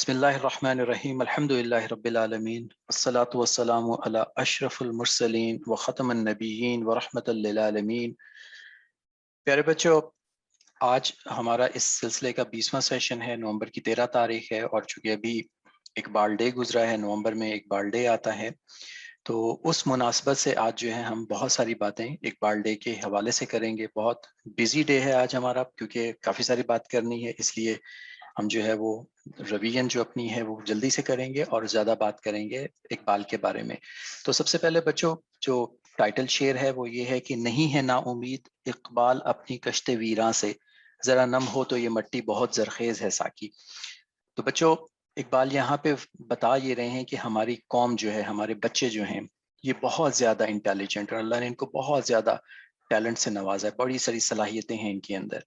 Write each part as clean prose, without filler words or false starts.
بسم اللہ الرحمن الرحیم الحمد للہ رب العالمین والصلاة والسلام علی اشرف المرسلین وختم النبیین ورحمۃ للعالمین۔ پیارے بچوں، آج ہمارا اس سلسلے کا 20واں سیشن ہے۔ نومبر کی 13 تاریخ ہے، اور چونکہ ابھی اقبال ڈے گزرا ہے، نومبر میں اقبال ڈے آتا ہے، تو اس مناسبت سے آج جو ہے ہم بہت ساری باتیں اقبال ڈے کے حوالے سے کریں گے۔ بہت بزی ڈے ہے آج ہمارا، کیونکہ کافی ساری بات کرنی ہے، اس لیے ہم جو ہے وہ رویین جو اپنی ہے وہ جلدی سے کریں گے اور زیادہ بات کریں گے اقبال کے بارے میں۔ تو سب سے پہلے بچوں، جو ٹائٹل شعر ہے وہ یہ ہے کہ نہیں ہے نا امید اقبال اپنی کشت ویراں سے، ذرا نم ہو تو یہ مٹی بہت زرخیز ہے ساکی۔ تو بچوں، اقبال یہاں پہ بتا یہ رہے ہیں کہ ہماری قوم جو ہے، ہمارے بچے جو ہیں، یہ بہت زیادہ انٹیلیجنٹ، اور اللہ نے ان کو بہت زیادہ ٹیلنٹ سے نوازا ہے، بڑی ساری صلاحیتیں ہیں ان کے اندر،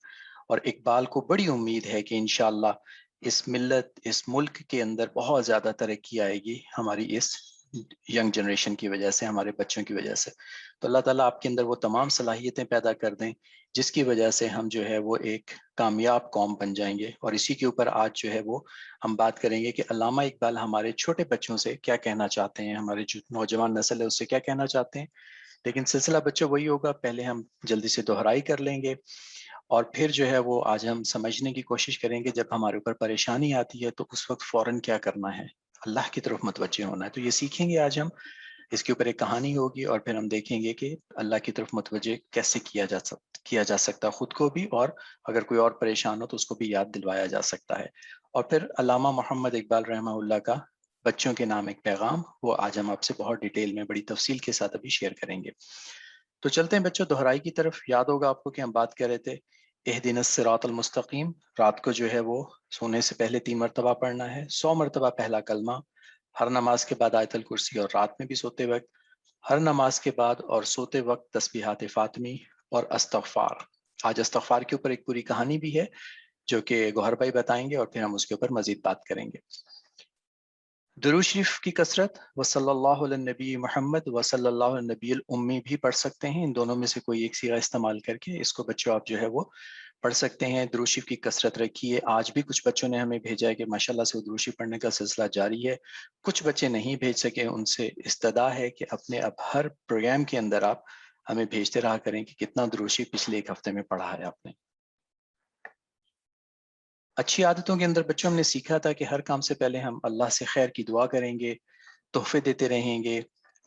اور اقبال کو بڑی امید ہے کہ انشاءاللہ اس ملت، اس ملک کے اندر بہت زیادہ ترقی آئے گی ہماری اس ینگ جنریشن کی وجہ سے، ہمارے بچوں کی وجہ سے۔ تو اللہ تعالیٰ آپ کے اندر وہ تمام صلاحیتیں پیدا کر دیں جس کی وجہ سے ہم جو ہے وہ ایک کامیاب قوم بن جائیں گے۔ اور اسی کے اوپر آج جو ہے وہ ہم بات کریں گے کہ علامہ اقبال ہمارے چھوٹے بچوں سے کیا کہنا چاہتے ہیں، ہمارے جو نوجوان نسل ہے اس سے کیا کہنا چاہتے ہیں۔ لیکن سلسلہ بچوں وہی ہوگا، پہلے ہم جلدی سے دہرائی کر لیں گے، اور پھر جو ہے وہ آج ہم سمجھنے کی کوشش کریں گے جب ہمارے اوپر پریشانی آتی ہے تو اس وقت فوراً کیا کرنا ہے، اللہ کی طرف متوجہ ہونا ہے۔ تو یہ سیکھیں گے آج ہم، اس کے اوپر ایک کہانی ہوگی، اور پھر ہم دیکھیں گے کہ اللہ کی طرف متوجہ کیسے کیا جا سکتا خود کو بھی، اور اگر کوئی اور پریشان ہو تو اس کو بھی یاد دلوایا جا سکتا ہے۔ اور پھر علامہ محمد اقبال رحمہ اللہ کا بچوں کے نام ایک پیغام، وہ آج ہم آپ سے بہت ڈیٹیل میں بڑی تفصیل کے ساتھ ابھی شیئر کریں گے۔ تو چلتے ہیں بچوں دہرائی کی طرف۔ یاد ہوگا آپ کو کہ ہم بات کر رہے تھے اہدنا الصراط المستقیم، رات کو جو ہے وہ سونے سے پہلے 3 مرتبہ پڑھنا ہے، 100 مرتبہ پہلا کلمہ، ہر نماز کے بعد آیت الکرسی، اور رات میں بھی سوتے وقت، ہر نماز کے بعد اور سوتے وقت تسبیحات فاطمی اور استغفار۔ آج استغفار کے اوپر ایک پوری کہانی بھی ہے جو کہ گوہر بھائی بتائیں گے، اور پھر ہم اس کے اوپر مزید بات کریں گے۔ درود شریف کی کثرت، وصلی اللہ علی نبی محمد وصلی اللہ علی نبی الامی بھی پڑھ سکتے ہیں، ان دونوں میں سے کوئی ایک صیغہ استعمال کر کے اس کو بچوں آپ جو ہے وہ پڑھ سکتے ہیں۔ درود شریف کی کثرت رکھیے۔ آج بھی کچھ بچوں نے ہمیں بھیجا ہے کہ ماشاءاللہ سے درود شریف پڑھنے کا سلسلہ جاری ہے، کچھ بچے نہیں بھیج سکے، ان سے استدعا ہے کہ اپنے اب ہر پروگرام کے اندر آپ ہمیں بھیجتے رہا کریں کہ کتنا درود شریف پچھلے ایک ہفتے میں پڑھا ہے آپ نے۔ اچھی عادتوں کے اندر بچوں ہم نے سیکھا تھا کہ ہر کام سے پہلے ہم اللہ سے خیر کی دعا کریں گے، تحفے دیتے رہیں گے،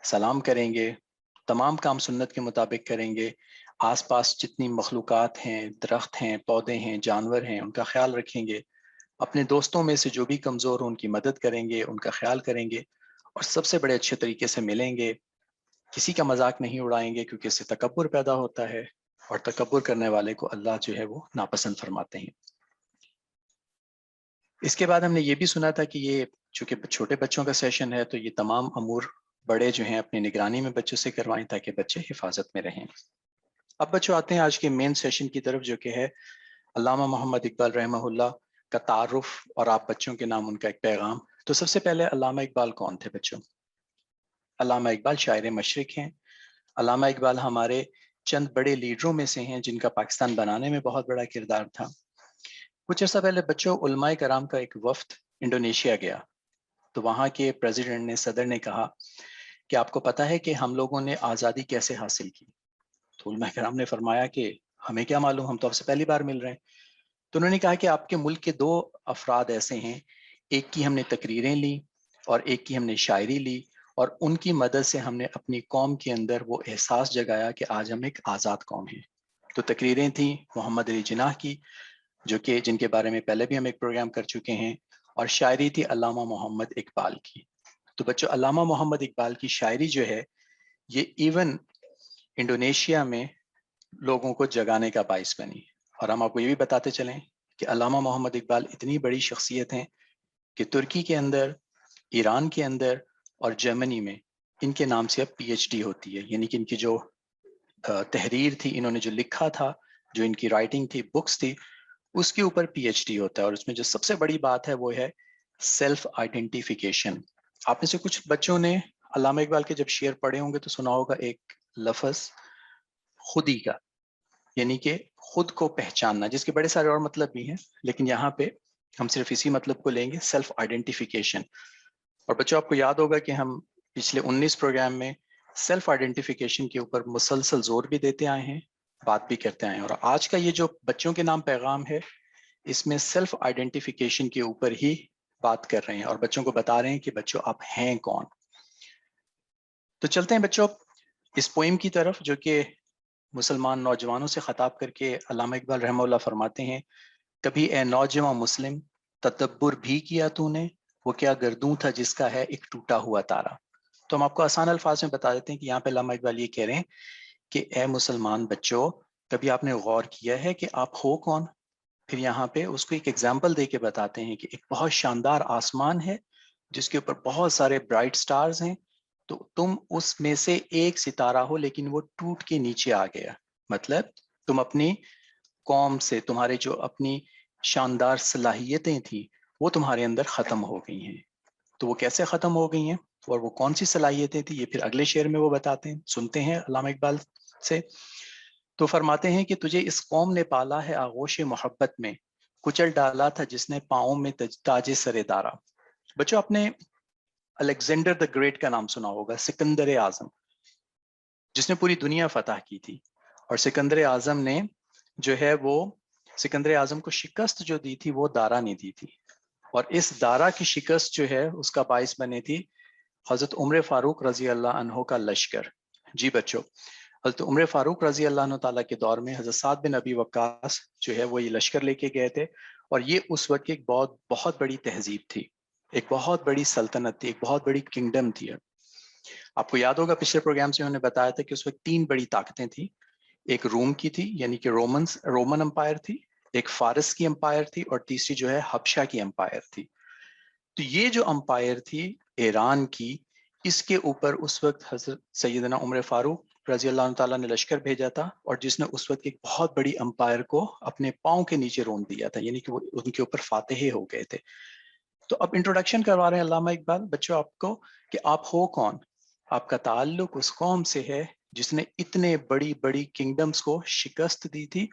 سلام کریں گے، تمام کام سنت کے مطابق کریں گے، آس پاس جتنی مخلوقات ہیں، درخت ہیں، پودے ہیں، جانور ہیں، ان کا خیال رکھیں گے، اپنے دوستوں میں سے جو بھی کمزور ہوں ان کی مدد کریں گے، ان کا خیال کریں گے، اور سب سے بڑے اچھے طریقے سے ملیں گے، کسی کا مذاق نہیں اڑائیں گے کیونکہ اس سے تکبر پیدا ہوتا ہے، اور تکبر کرنے والے کو اللہ جو ہے وہ ناپسند فرماتے ہیں۔ اس کے بعد ہم نے یہ بھی سنا تھا کہ یہ چونکہ چھوٹے بچوں کا سیشن ہے تو یہ تمام امور بڑے جو ہیں اپنی نگرانی میں بچوں سے کروائیں تاکہ بچے حفاظت میں رہیں۔ اب بچوں آتے ہیں آج کے مین سیشن کی طرف، جو کہ ہے علامہ محمد اقبال رحمہ اللہ کا تعارف اور آپ بچوں کے نام ان کا ایک پیغام۔ تو سب سے پہلے علامہ اقبال کون تھے بچوں؟ علامہ اقبال شاعر مشرق ہیں۔ علامہ اقبال ہمارے چند بڑے لیڈروں میں سے ہیں جن کا پاکستان بنانے میں بہت بڑا کردار تھا۔ کچھ عرصہ پہلے بچوں علماء کرام کا ایک وفد انڈونیشیا گیا، تو وہاں کے پریزیڈنٹ نے، صدر نے کہا کہ آپ کو پتہ ہے کہ ہم لوگوں نے آزادی کیسے حاصل کی؟ تو علماء کرام نے فرمایا کہ ہمیں کیا معلوم، ہم تو آپ سے پہلی بار مل رہے ہیں۔ تو انہوں نے کہا کہ آپ کے ملک کے 2 افراد ایسے ہیں، ایک کی ہم نے تقریریں لی اور ایک کی ہم نے شاعری لی، اور ان کی مدد سے ہم نے اپنی قوم کے اندر وہ احساس جگایا کہ آج ہم ایک آزاد قوم ہیں۔ تو تقریریں تھیں محمد علی جناح کی، جو کہ جن کے بارے میں پہلے بھی ہم ایک پروگرام کر چکے ہیں، اور شاعری تھی علامہ محمد اقبال کی۔ تو بچوں علامہ محمد اقبال کی شاعری جو ہے یہ ایون انڈونیشیا میں لوگوں کو جگانے کا باعث بنی، اور ہم آپ کو یہ بھی بتاتے چلیں کہ علامہ محمد اقبال اتنی بڑی شخصیت ہیں کہ ترکی کے اندر، ایران کے اندر اور جرمنی میں ان کے نام سے اب پی ایچ ڈی ہوتی ہے، یعنی کہ ان کی جو تحریر تھی، انہوں نے جو لکھا تھا، جو ان کی رائٹنگ تھی، بکس تھی، اس کے اوپر پی ایچ ڈی ہوتا ہے۔ اور اس میں جو سب سے بڑی بات ہے وہ ہے سیلف آئیڈینٹیفیکیشن۔ آپ میں سے کچھ بچوں نے علامہ اقبال کے جب شعر پڑھے ہوں گے تو سنا ہوگا ایک لفظ خودی کا، یعنی کہ خود کو پہچاننا، جس کے بڑے سارے اور مطلب بھی ہیں، لیکن یہاں پہ ہم صرف اسی مطلب کو لیں گے، سیلف آئیڈینٹیفیکیشن. اور بچوں آپ کو یاد ہوگا کہ ہم پچھلے 19 پروگرام میں سیلف آئیڈینٹیفیکیشن کے اوپر مسلسل زور بھی دیتے آئے ہیں، بات بھی کرتے آئے ہیں. اور آج کا یہ جو بچوں کے نام پیغام ہے اس میں سیلف آئیڈینٹیفیکیشن کے اوپر ہی بات کر رہے ہیں اور بچوں کو بتا رہے ہیں کہ بچوں آپ ہیں کون. تو چلتے ہیں بچوں اس پوئم کی طرف جو کہ مسلمان نوجوانوں سے خطاب کر کے علامہ اقبال رحمہ اللہ فرماتے ہیں، کبھی اے نوجوان مسلم تدبر بھی کیا تو نے، وہ کیا گردوں تھا جس کا ہے ایک ٹوٹا ہوا تارا. تو ہم آپ کو آسان الفاظ میں بتا دیتے ہیں کہ یہاں پہ علامہ اقبال یہ کہہ رہے ہیں کہ اے مسلمان بچوں، کبھی آپ نے غور کیا ہے کہ آپ ہو کون؟ پھر یہاں پہ اس کو ایک ایگزامپل دے کے بتاتے ہیں کہ ایک بہت شاندار آسمان ہے جس کے اوپر بہت سارے برائٹ سٹارز ہیں، تو تم اس میں سے ایک ستارہ ہو لیکن وہ ٹوٹ کے نیچے آ گیا. مطلب تم اپنی قوم سے، تمہارے جو اپنی شاندار صلاحیتیں تھیں وہ تمہارے اندر ختم ہو گئی ہیں. تو وہ کیسے ختم ہو گئی ہیں اور وہ کون سی صلاحیتیں تھیں یہ پھر اگلے شعر میں وہ بتاتے ہیں. سنتے ہیں علامہ اقبال سے. تو فرماتے ہیں کہ تجھے اس قوم نے پالا ہے آغوش محبت میں، کچل ڈالا تھا جس نے پاؤں میں تاج سر دارا. بچوں آپ نے الیگزینڈر دا گریٹ کا نام سنا ہوگا، سکندر اعظم جس نے پوری دنیا فتح کی تھی. اور سکندر اعظم نے جو ہے وہ سکندر اعظم کو شکست جو دی تھی وہ دارا نے دی تھی. اور اس دارا کی شکست جو ہے اس کا باعث بنے تھی حضرت عمر فاروق رضی اللہ عنہ کا لشکر. جی بچوں، حضرت عمر فاروق رضی اللہ عنہ تعالیٰ کے دور میں حضرت سعد بن ابی وقاص جو ہے وہ یہ لشکر لے کے گئے تھے. اور یہ اس وقت کی ایک بہت بڑی تہذیب تھی، ایک بہت بڑی سلطنت تھی، ایک بہت بڑی کنگڈم تھی. آپ کو یاد ہوگا پچھلے پروگرام سے انہوں نے بتایا تھا کہ اس وقت 3 بڑی طاقتیں تھیں. ایک روم کی تھی یعنی کہ رومن امپائر تھی، ایک فارس کی امپائر تھی، اور تیسری جو ہے حبشہ کی امپائر تھی. تو یہ جو امپائر تھی ایران کی، اس کے اوپر اس وقت حضرت سیدنا عمر فاروق رضی اللہ عنہ تعالیٰ نے لشکر بھیجا تھا، اور جس نے اس وقت ایک بہت بڑی امپائر کو اپنے پاؤں کے نیچے رون دیا تھا، یعنی کہ وہ ان کے اوپر فاتح ہو گئے تھے. تو اب انٹروڈکشن کروا رہے ہیں علامہ اقبال بچوں آپ کو کہ آپ ہو کون. آپ کا تعلق اس قوم سے ہے جس نے اتنے بڑی بڑی کنگڈمز کو شکست دی تھی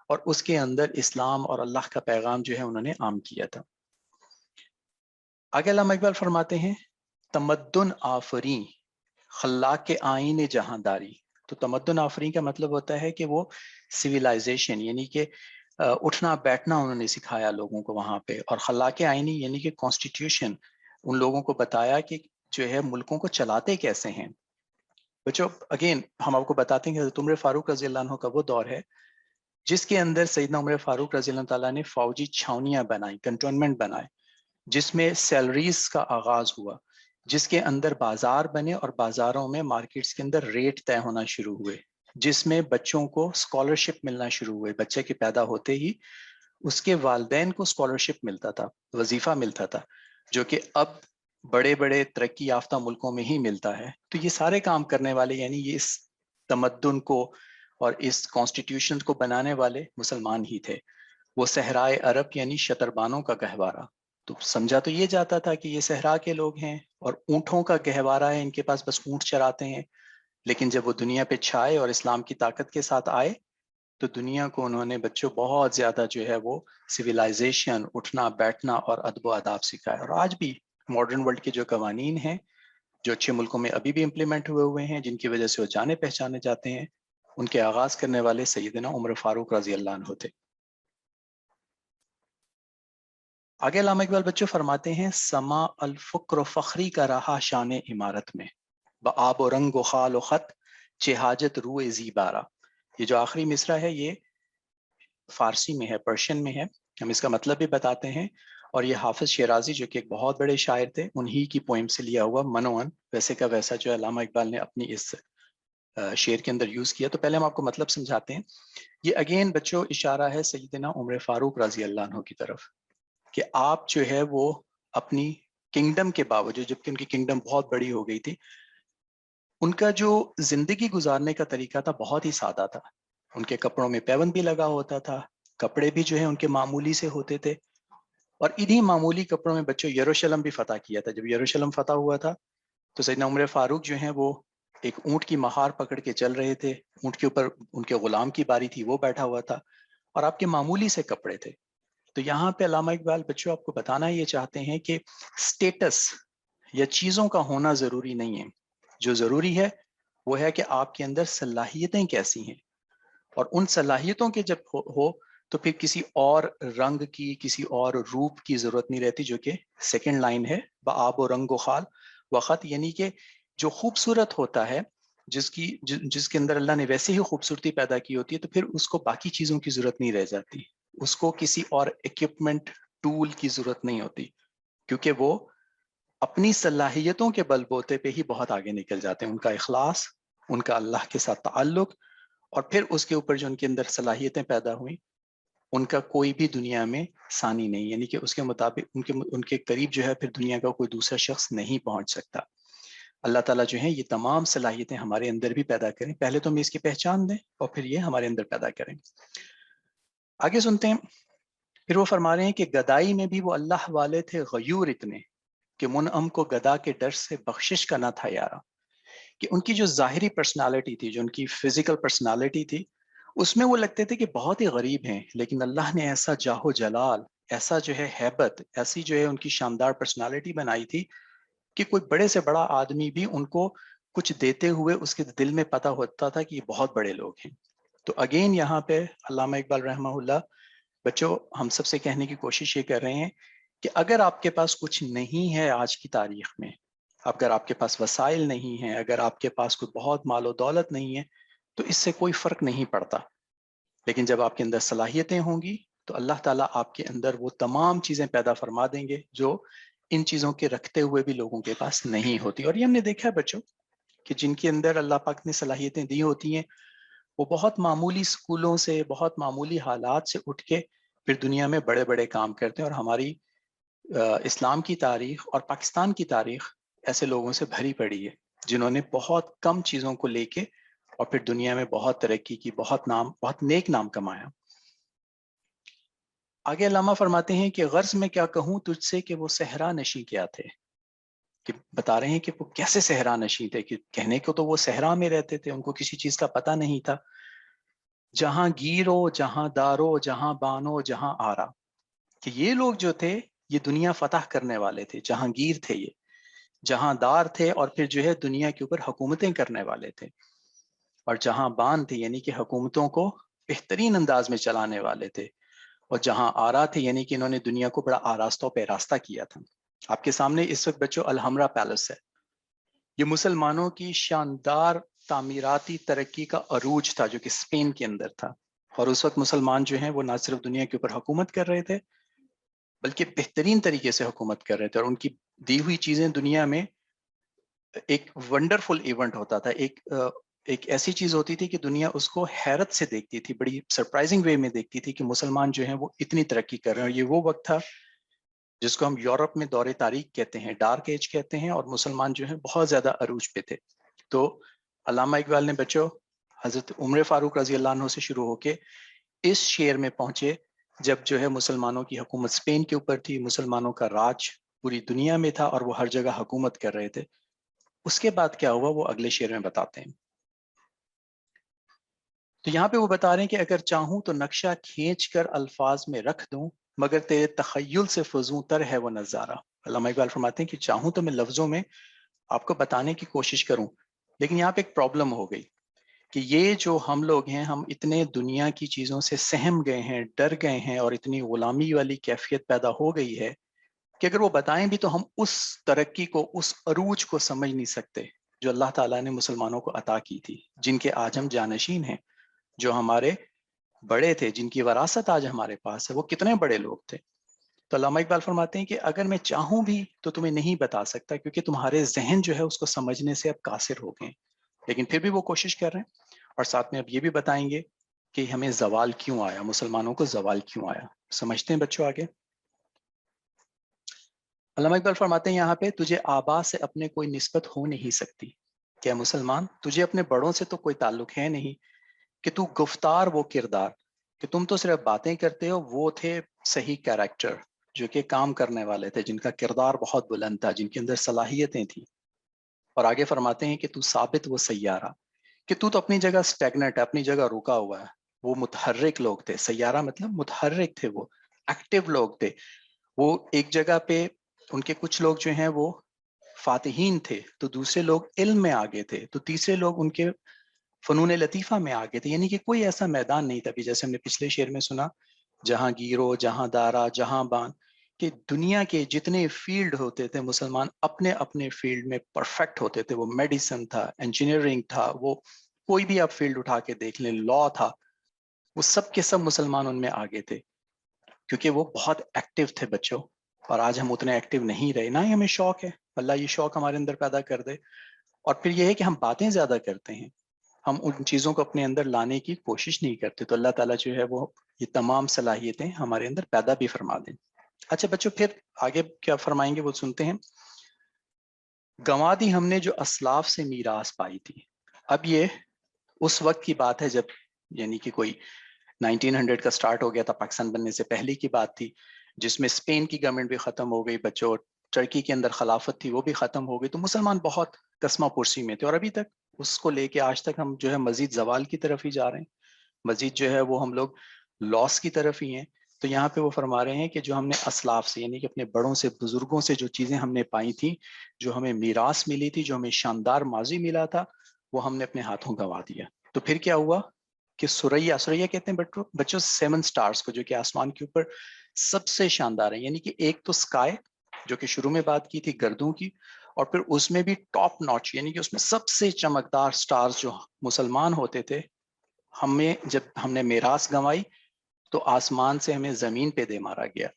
اور اس کے اندر اسلام اور اللہ کا پیغام جو ہے انہوں نے عام کیا تھا. آگے علامہ اقبال فرماتے ہیں، تمدن آفریں خلاق کے آئین جہاں داری. تو تمدن آفریں کا مطلب ہوتا ہے کہ وہ سویلائزیشن یعنی کہ اٹھنا بیٹھنا انہوں نے سکھایا لوگوں کو وہاں پہ، اور خلاق آئینی یعنی کہ کانسٹیٹیوشن ان لوگوں کو بتایا کہ جو ہے ملکوں کو چلاتے کیسے ہیں. بچوں اگین ہم آپ کو بتاتے ہیں کہ حضرت عمر فاروق رضی اللہ عنہ کا وہ دور ہے جس کے اندر سیدنا عمر فاروق رضی اللہ تعالیٰ نے فوجی چھاونیاں بنائی، کنٹونمنٹ بنائے، جس میں سیلریز کا آغاز ہوا، جس کے اندر بازار بنے اور بازاروں میں مارکیٹس کے اندر ریٹ طے ہونا شروع ہوئے، جس میں بچوں کو اسکالرشپ ملنا شروع ہوئے. بچے کے پیدا ہوتے ہی اس کے والدین کو اسکالرشپ ملتا تھا، وظیفہ ملتا تھا، جو کہ اب بڑے بڑے ترقی یافتہ ملکوں میں ہی ملتا ہے. تو یہ سارے کام کرنے والے یعنی یہ اس تمدن کو اور اس کانسٹیٹیوشن کو بنانے والے مسلمان ہی تھے. وہ صحرائے عرب یعنی شتربانوں کا گہوارہ. تو سمجھا تو یہ جاتا تھا کہ یہ صحرا کے لوگ ہیں اور اونٹوں کا گہوارہ ہے، ان کے پاس بس اونٹ چراتے ہیں. لیکن جب وہ دنیا پہ چھائے اور اسلام کی طاقت کے ساتھ آئے تو دنیا کو انہوں نے بچوں بہت زیادہ جو ہے وہ سویلائزیشن، اٹھنا بیٹھنا اور ادب و آداب سکھایا. اور آج بھی ماڈرن ورلڈ کے جو قوانین ہیں جو اچھے ملکوں میں ابھی بھی امپلیمنٹ ہوئے ہیں، جن کی وجہ سے وہ جانے پہچانے جاتے ہیں، ان کے آغاز کرنے والے سیدنا عمر فاروق رضی اللہ عنہ تھے. آگے علامہ اقبال بچوں فرماتے ہیں، سما الفقر و فخری کا رہا شان عمارت میں، بآب و رنگ و خال و خط چہ حاجت روئے زیبارہ. یہ جو آخری مصرع ہے یہ فارسی میں ہے، پرشین میں ہے، ہم اس کا مطلب بھی بتاتے ہیں. اور یہ حافظ شیرازی جو کہ ایک بہت بڑے شاعر تھے انہی کی پوئم سے لیا ہوا منوان ویسے کا ویسا جو علامہ اقبال نے اپنی اس شعر کے اندر یوز کیا. تو پہلے ہم آپ کو مطلب سمجھاتے ہیں. یہ اگین بچوں اشارہ ہے سیدنا عمر فاروق رضی اللہ عنہ کی طرف کہ آپ جو ہے وہ اپنی کنگڈم کے باوجود، جبکہ ان کی کنگڈم بہت بڑی ہو گئی تھی، ان کا جو زندگی گزارنے کا طریقہ تھا بہت ہی سادہ تھا. ان کے کپڑوں میں پیوند بھی لگا ہوتا تھا، کپڑے بھی جو ہے ان کے معمولی سے ہوتے تھے. اور انہی معمولی کپڑوں میں بچوں یروشلم بھی فتح کیا تھا. جب یروشلم فتح ہوا تھا تو سیدنا عمر فاروق جو ہیں وہ ایک اونٹ کی مہار پکڑ کے چل رہے تھے، اونٹ کے اوپر ان کے غلام کی باری تھی، وہ بیٹھا ہوا تھا، اور آپ کے معمولی سے کپڑے تھے. تو یہاں پہ علامہ اقبال بچوں آپ کو بتانا یہ چاہتے ہیں کہ سٹیٹس یا چیزوں کا ہونا ضروری نہیں ہے، جو ضروری ہے وہ ہے کہ آپ کے اندر صلاحیتیں کیسی ہیں، اور ان صلاحیتوں کے جب ہو تو پھر کسی اور رنگ کی، کسی اور روپ کی ضرورت نہیں رہتی، جو کہ سیکنڈ لائن ہے، بآب و رنگ و خال وخط، یعنی کہ جو خوبصورت ہوتا ہے، جس کے اندر اللہ نے ویسے ہی خوبصورتی پیدا کی ہوتی ہے، تو پھر اس کو باقی چیزوں کی ضرورت نہیں رہ جاتی، اس کو کسی اور ایکوپمنٹ ٹول کی ضرورت نہیں ہوتی، کیونکہ وہ اپنی صلاحیتوں کے بل بوتے پہ ہی بہت آگے نکل جاتے ہیں، ان کا اخلاص، ان کا اللہ کے ساتھ تعلق، اور پھر اس کے اوپر جو ان کے اندر صلاحیتیں پیدا ہوئیں، ان کا کوئی بھی دنیا میں ثانی نہیں، یعنی کہ اس کے مطابق ان کے قریب جو ہے پھر دنیا کا کوئی دوسرا شخص نہیں پہنچ سکتا۔ اللہ تعالیٰ جو ہے یہ تمام صلاحیتیں ہمارے اندر بھی پیدا کریں، پہلے تو ہم اس کی پہچان دیں اور پھر یہ ہمارے اندر پیدا کریں۔ آگے سنتے ہیں، پھر وہ فرما رہے ہیں کہ گدائی میں بھی وہ اللہ والے تھے غیور اتنے کہ منعم کو گدا کے ڈر سے بخشش کا نہ تھا یارا، کہ ان کی جو ظاہری پرسنالٹی تھی، جو ان کی فزیکل پرسنالٹی تھی، اس میں وہ لگتے تھے کہ بہت ہی غریب ہیں، لیکن اللہ نے ایسا جاہ و جلال، ایسا جو ہے ہیبت، ایسی جو ہے ان کی شاندار پرسنالٹی بنائی تھی کہ کوئی بڑے سے بڑا آدمی بھی ان کو کچھ دیتے ہوئے اس کے دل میں پتہ ہوتا تھا کہ یہ بہت بڑے لوگ ہیں۔ تو اگین یہاں پہ علامہ اقبال رحمہ اللہ بچوں ہم سب سے کہنے کی کوشش یہ کر رہے ہیں کہ اگر آپ کے پاس کچھ نہیں ہے آج کی تاریخ میں، اگر آپ کے پاس وسائل نہیں ہیں، اگر آپ کے پاس کوئی بہت مال و دولت نہیں ہے، تو اس سے کوئی فرق نہیں پڑتا، لیکن جب آپ کے اندر صلاحیتیں ہوں گی تو اللہ تعالیٰ آپ کے اندر وہ تمام چیزیں پیدا فرما دیں گے جو ان چیزوں کے رکھتے ہوئے بھی لوگوں کے پاس نہیں ہوتی۔ اور یہ ہم نے دیکھا ہے بچوں کہ جن کے اندر اللہ پاک نے صلاحیتیں دی ہوتی ہیں، وہ بہت معمولی سکولوں سے، بہت معمولی حالات سے اٹھ کے پھر دنیا میں بڑے بڑے کام کرتے ہیں، اور ہماری اسلام کی تاریخ اور پاکستان کی تاریخ ایسے لوگوں سے بھری پڑی ہے جنہوں نے بہت کم چیزوں کو لے کے اور پھر دنیا میں بہت ترقی کی، بہت نیک نام کمایا۔ آگے علامہ فرماتے ہیں کہ غرض میں کیا کہوں تجھ سے کہ وہ صحرا نشیں کیا تھے، کہ بتا رہے ہیں کہ وہ کیسے صحرا نشیں تھے، کہ کہنے کو تو وہ صحرا میں رہتے تھے، ان کو کسی چیز کا پتہ نہیں تھا۔ جہاں گیرو جہاں دارو جہاں بانو جہاں آرا، کہ یہ لوگ جو تھے یہ دنیا فتح کرنے والے تھے، جہاں گیر تھے، یہ جہاں دار تھے، اور پھر جو ہے دنیا کے اوپر حکومتیں کرنے والے تھے، اور جہاں بان تھے یعنی کہ حکومتوں کو بہترین انداز میں چلانے والے تھے، اور جہاں آرا تھے یعنی کہ انہوں نے دنیا کو بڑا آراستہ و پیراستہ کیا تھا۔ آپ کے سامنے اس وقت بچوں الحمرا پیلس ہے، یہ مسلمانوں کی شاندار تعمیراتی ترقی کا عروج تھا جو کہ اسپین کے اندر تھا، اور اس وقت مسلمان جو ہیں وہ نہ صرف دنیا کے اوپر حکومت کر رہے تھے بلکہ بہترین طریقے سے حکومت کر رہے تھے، اور ان کی دی ہوئی چیزیں دنیا میں ایک ونڈرفل ایونٹ ہوتا تھا، ایک ایسی چیز ہوتی تھی کہ دنیا اس کو حیرت سے دیکھتی تھی، بڑی سرپرائزنگ وے میں دیکھتی تھی کہ مسلمان جو ہیں وہ اتنی ترقی کر رہے ہیں۔ اور یہ وہ وقت تھا جس کو ہم یورپ میں دور تاریخ کہتے ہیں، ڈارک ایج کہتے ہیں، اور مسلمان جو ہیں بہت زیادہ عروج پہ تھے۔ تو علامہ اقبال نے بچوں حضرت عمر فاروق رضی اللہ عنہ سے شروع ہو کے اس شعر میں پہنچے جب جو ہے مسلمانوں کی حکومت اسپین کے اوپر تھی، مسلمانوں کا راج پوری دنیا میں تھا اور وہ ہر جگہ حکومت کر رہے تھے۔ اس کے بعد کیا ہوا وہ اگلے شعر میں بتاتے ہیں۔ تو یہاں پہ وہ بتا رہے ہیں کہ اگر چاہوں تو نقشہ کھینچ کر الفاظ میں رکھ دوں، مگر تیرے تخیل سے فزوں تر ہے وہ نظارہ۔ علامہ اقبال فرماتے ہیں کہ چاہوں تو میں لفظوں میں آپ کو بتانے کی کوشش کروں، لیکن یہاں پہ ایک پرابلم ہو گئی کہ یہ جو ہم لوگ ہیں، ہم اتنے دنیا کی چیزوں سے سہم گئے ہیں، ڈر گئے ہیں، اور اتنی غلامی والی کیفیت پیدا ہو گئی ہے کہ اگر وہ بتائیں بھی تو ہم اس ترقی کو، اس عروج کو سمجھ نہیں سکتے جو اللہ تعالیٰ نے مسلمانوں کو عطا کی تھی، جن کے آج ہم جانشین ہیں، جو ہمارے بڑے تھے، جن کی وراثت آج ہمارے پاس ہے، وہ کتنے بڑے لوگ تھے۔ تو علامہ اقبال فرماتے ہیں کہ اگر میں چاہوں بھی تو تمہیں نہیں بتا سکتا، کیونکہ تمہارے ذہن جو ہے اس کو سمجھنے سے اب قاصر ہو گئے، لیکن پھر بھی وہ کوشش کر رہے ہیں، اور ساتھ میں اب یہ بھی بتائیں گے کہ ہمیں زوال کیوں آیا، مسلمانوں کو زوال کیوں آیا۔ سمجھتے ہیں بچوں آگے۔ علامہ اقبال فرماتے ہیں یہاں پہ تجھے آبا سے اپنے کوئی نسبت ہو نہیں سکتی، کیا مسلمان تجھے اپنے بڑوں سے تو کوئی تعلق ہے نہیں، کہ تو گفتار وہ کردار، کہ تم تو صرف باتیں کرتے ہو، وہ تھے صحیح کیریکٹر جو کہ کام کرنے والے تھے، جن کا کردار بہت بلند تھا، جن کے اندر صلاحیتیں تھیں۔ اور آگے فرماتے ہیں کہ تو ثابت وہ سیارہ، کہ تو اپنی جگہ سٹیگنٹ ہے، اپنی جگہ رکا ہوا ہے۔ وہ متحرک لوگ تھے، سیارہ مطلب متحرک تھے وہ، ایکٹیو لوگ تھے. وہ ایک جگہ پہ ان کے کچھ لوگ جو ہیں وہ فاتحین تھے، تو دوسرے لوگ علم میں آگے تھے، تو تیسرے لوگ ان کے فنون لطیفہ میں آگے تھے. یعنی کہ کوئی ایسا میدان نہیں تھا بھی جیسے ہم نے پچھلے شعر میں سنا، جہاں گیرو جہاں دارا جہاں بان، کہ دنیا کے جتنے فیلڈ ہوتے تھے مسلمان اپنے اپنے فیلڈ میں پرفیکٹ ہوتے تھے. وہ میڈیسن تھا، انجینئرنگ تھا، وہ کوئی بھی آپ فیلڈ اٹھا کے دیکھ لیں، لا تھا، وہ سب کے سب مسلمان ان میں آگے تھے کیونکہ وہ بہت ایکٹیو تھے بچوں. اور آج ہم اتنے ایکٹیو نہیں رہے، نہ ہی ہمیں شوق ہے. اللہ یہ شوق ہمارے اندر پیدا کر دے. اور پھر یہ ہے کہ ہم باتیں زیادہ کرتے ہیں، ہم ان چیزوں کو اپنے اندر لانے کی کوشش نہیں کرتے. تو اللہ تعالیٰ جو ہے وہ یہ تمام صلاحیتیں ہمارے اندر پیدا بھی فرما دیں. اچھا بچوں، پھر آگے کیا فرمائیں گے وہ سنتے ہیں. گنوا دی ہم نے جو اسلاف سے میراث پائی تھی. اب یہ اس وقت کی بات ہے جب یعنی کہ کوئی 1900 کا سٹارٹ ہو گیا تھا، پاکستان بننے سے پہلے کی بات تھی، جس میں اسپین کی گورنمنٹ بھی ختم ہو گئی بچوں، ٹرکی کے اندر خلافت تھی وہ بھی ختم ہو گئی. تو مسلمان بہت کسمہ پرسی میں تھے، اور ابھی تک اس کو لے کے آج تک ہم جو ہے مزید زوال کی طرف ہی جا رہے ہیں، مزید جو ہے وہ ہم لوگ لاس کی طرف ہی ہیں. تو یہاں پہ وہ فرما رہے ہیں کہ جو ہم نے اسلاف سے یعنی کہ اپنے بڑوں سے بزرگوں سے جو چیزیں ہم نے پائی تھی، جو ہمیں میراث ملی تھی، جو ہمیں شاندار ماضی ملا تھا، وہ ہم نے اپنے ہاتھوں گنوا دیا. تو پھر کیا ہوا کہ سوریا کہتے ہیں بچوں 7 سٹارز کو، جو کہ آسمان کے اوپر سب سے شاندار ہے. یعنی کہ ایک تو سکائے جو کہ شروع میں بات کی تھی گردوں کی، اور پھر اس میں بھی ٹاپ ناچ یعنی کہ اس میں سب سے چمکدار سٹارز جو مسلمان ہوتے تھے. ہمیں جب ہم نے میراث گنوائی تو آسمان سے ہمیں زمین پہ دے مارا گیا.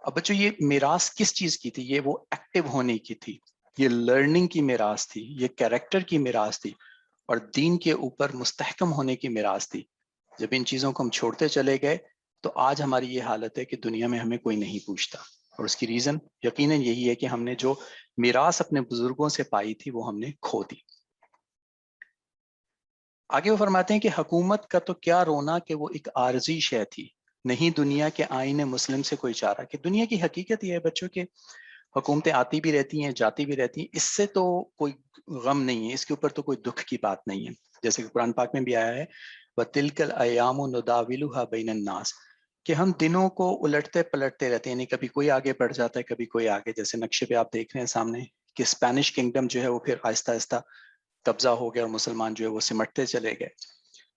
اب بچوں یہ میراث کس چیز کی تھی؟ یہ وہ ایکٹیو ہونے کی تھی، یہ لرننگ کی میراث تھی، یہ کیریکٹر کی میراث تھی، اور دین کے اوپر مستحکم ہونے کی میراث تھی. جب ان چیزوں کو ہم چھوڑتے چلے گئے تو آج ہماری یہ حالت ہے کہ دنیا میں ہمیں کوئی نہیں پوچھتا. اور اس کی ریزن یقیناً یہی ہے کہ ہم نے جو میراث اپنے بزرگوں سے پائی تھی وہ ہم نے کھو دی. آگے وہ فرماتے ہیں کہ حکومت کا تو کیا رونا کہ وہ ایک عارضی شے تھی، نہیں دنیا کے آئین مسلم سے کوئی چارہ. کہ دنیا کی حقیقت یہ ہے بچوں کہ حکومتیں آتی بھی رہتی ہیں جاتی بھی رہتی ہیں، اس سے تو کوئی غم نہیں ہے، اس کے اوپر تو کوئی دکھ کی بات نہیں ہے. جیسے کہ قرآن پاک میں بھی آیا ہے وَتِلْكَ الْأَيَّامُ نُدَاوِلُهَا بَيْنَ النَّاسِ، کہ ہم دنوں کو الٹتے پلٹتے رہتے ہیں، یعنی کبھی کوئی آگے بڑھ جاتا ہے کبھی کوئی آگے. جیسے نقشے پہ آپ دیکھ رہے ہیں سامنے کہ اسپینش کنگڈم جو ہے وہ پھر آہستہ آہستہ قبضہ ہو گیا اور مسلمان جو ہے وہ سمٹتے چلے گئے.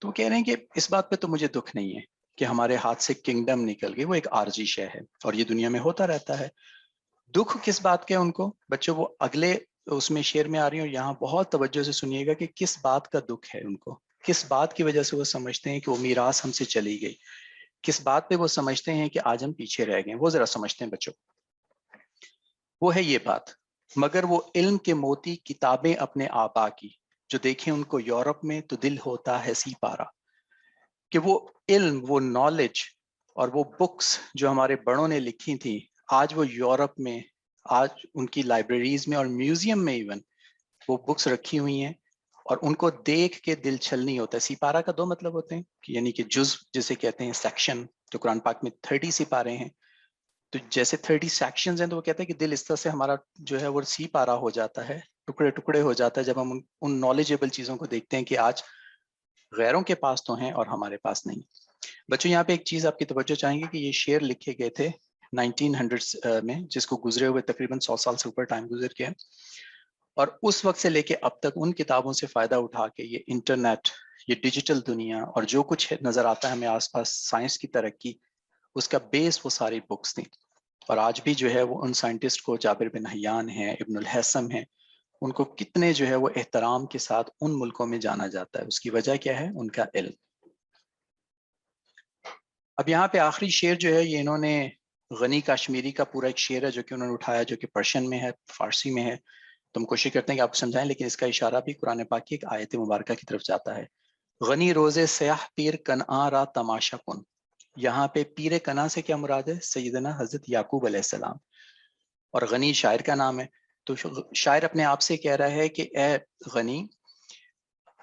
تو وہ کہہ رہے ہیں کہ اس بات پہ تو مجھے دکھ نہیں ہے کہ ہمارے ہاتھ سے کنگڈم نکل گئی، وہ ایک عارضی شے ہے اور یہ دنیا میں ہوتا رہتا ہے. دکھ کس بات کے ان کو بچوں، وہ اگلے اس میں شعر میں آ رہی ہوں، یہاں بہت توجہ سے سنیے گا کہ کس بات کا دکھ ہے ان کو، کس بات کی وجہ سے وہ سمجھتے ہیں کہ وہ میراث ہم سے چلی گئی، کس بات پہ وہ سمجھتے ہیں کہ آج ہم پیچھے رہ گئے. وہ ذرا سمجھتے ہیں بچوں. وہ ہے یہ بات، مگر وہ علم کے موتی کتابیں اپنے آبا کی، جو دیکھیں ان کو یورپ میں تو دل ہوتا ہے سی پارا. کہ وہ علم، وہ نالج اور وہ بکس جو ہمارے بڑوں نے لکھی تھیں، آج وہ یورپ میں، آج ان کی لائبریریز میں اور میوزیم میں ایون وہ بکس رکھی ہوئی ہیں، اور ان کو دیکھ کے دل چھل نہیں ہوتا. سپارہ کا 2 مطلب ہوتے ہیں کہ یعنی کہ جزء جسے کہتے ہیں، سیکشن. تو قرآن پاک میں 30 سپارے ہیں، تو جیسے 30 سیکشنز ہیں، تو وہ کہتے ہیں کہ دل اس طرح سے ہمارا جو ہے وہ سی پارا ہو جاتا ہے، ٹکڑے ٹکڑے ہو جاتا ہے جب ہم ان نالجیبل چیزوں کو دیکھتے ہیں کہ آج غیروں کے پاس تو ہیں اور ہمارے پاس نہیں. بچوں یہاں پہ ایک چیز آپ کی توجہ چاہیں گے کہ یہ شعر لکھے گئے تھے 1900 میں، جس کو گزرے ہوئے تقریباً 100 سال سے اوپر ٹائم گزر گیا، اور اس وقت سے لے کے اب تک ان کتابوں سے فائدہ اٹھا کے یہ انٹرنیٹ، یہ ڈیجیٹل دنیا اور جو کچھ نظر آتا ہے ہمیں آس پاس سائنس کی ترقی، اس کا بیس وہ ساری بکس تھیں. اور آج بھی جو ہے وہ ان سائنٹسٹ کو، جابر بن حیان ہیں، ابن الحسم ہیں، ان کو کتنے جو ہے وہ احترام کے ساتھ ان ملکوں میں جانا جاتا ہے. اس کی وجہ کیا ہے؟ ان کا علم. اب یہاں پہ آخری شعر جو ہے یہ انہوں نے غنی کاشمیری کا پورا ایک شعر ہے جو کہ انہوں نے اٹھایا، جو کہ پرشین میں ہے، فارسی میں ہے. تو ہم کوشش کرتے ہیں کہ آپ کو سمجھائیں، لیکن اس کا اشارہ بھی قرآن پاک کی ایک آیت مبارکہ کی طرف جاتا ہے. غنی روزے سیاح پیر کنعاں را تماشا کن. یہاں پہ پیر کنعاں سے کیا مراد ہے؟ سیدنا حضرت یعقوب علیہ السلام. اور غنی شاعر کا نام ہے. تو شاعر اپنے آپ سے کہہ رہا ہے کہ اے غنی،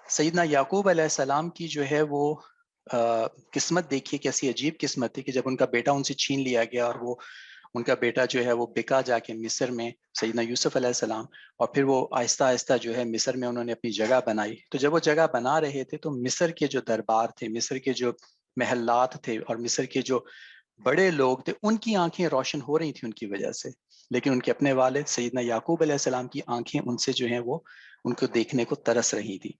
سیدنا یعقوب علیہ السلام کی جو ہے وہ قسمت دیکھیے کیسی عجیب قسمت تھی کہ جب ان کا بیٹا ان سے چھین لیا گیا، اور وہ ان کا بیٹا جو ہے وہ بکا جا کے مصر میں، سیدنا یوسف علیہ السلام، اور پھر وہ آہستہ آہستہ جو ہے مصر میں انہوں نے اپنی جگہ بنائی. تو جب وہ جگہ بنا رہے تھے تو مصر کے جو دربار تھے، مصر کے جو محلات تھے، اور مصر کے جو بڑے لوگ تھے، ان کی آنکھیں روشن ہو رہی تھیں ان کی وجہ سے، لیکن ان کے اپنے والد سیدنا یعقوب علیہ السلام کی آنکھیں ان سے جو ہیں وہ ان کو دیکھنے کو ترس رہی تھی۔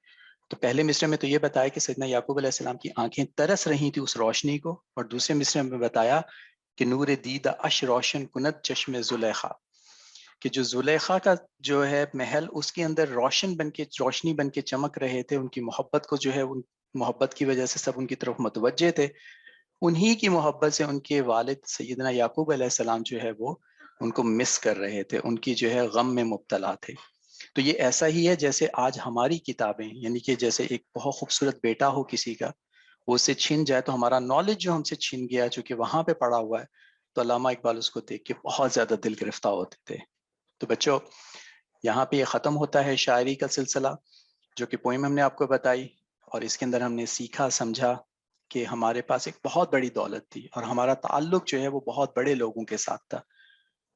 تو پہلے مصرع میں تو یہ بتایا کہ سیدنا یعقوب علیہ السلام کی آنکھیں ترس رہی تھی اس روشنی کو، اور دوسرے مصرع میں بتایا کہ نور دید اش روشن کنت چشم زلیخا، کہ جو زلیخا کا جو ہے محل، اس کے اندر روشنی بن کے چمک رہے تھے، ان کی محبت کو جو ہے ان محبت کی وجہ سے سب ان کی طرف متوجہ تھے، انہی کی محبت سے ان کے والد سیدنا یعقوب علیہ السلام جو ہے وہ ان کو مس کر رہے تھے، ان کی جو ہے غم میں مبتلا تھے۔ تو یہ ایسا ہی ہے جیسے آج ہماری کتابیں، یعنی کہ جیسے ایک بہت خوبصورت بیٹا ہو کسی کا، وہ اسے چھن جائے تو ہمارا نالج جو ہم سے چھن گیا چونکہ وہاں پہ پڑا ہوا ہے، تو علامہ اقبال اس کو دیکھ کے بہت زیادہ دل گرفتہ ہوتے تھے۔ تو بچوں، یہاں پہ یہ ختم ہوتا ہے شاعری کا سلسلہ، جو کہ پوئم ہم نے آپ کو بتائی، اور اس کے اندر ہم نے سیکھا سمجھا کہ ہمارے پاس ایک بہت بڑی دولت تھی، اور ہمارا تعلق جو ہے وہ بہت بڑے لوگوں کے ساتھ تھا،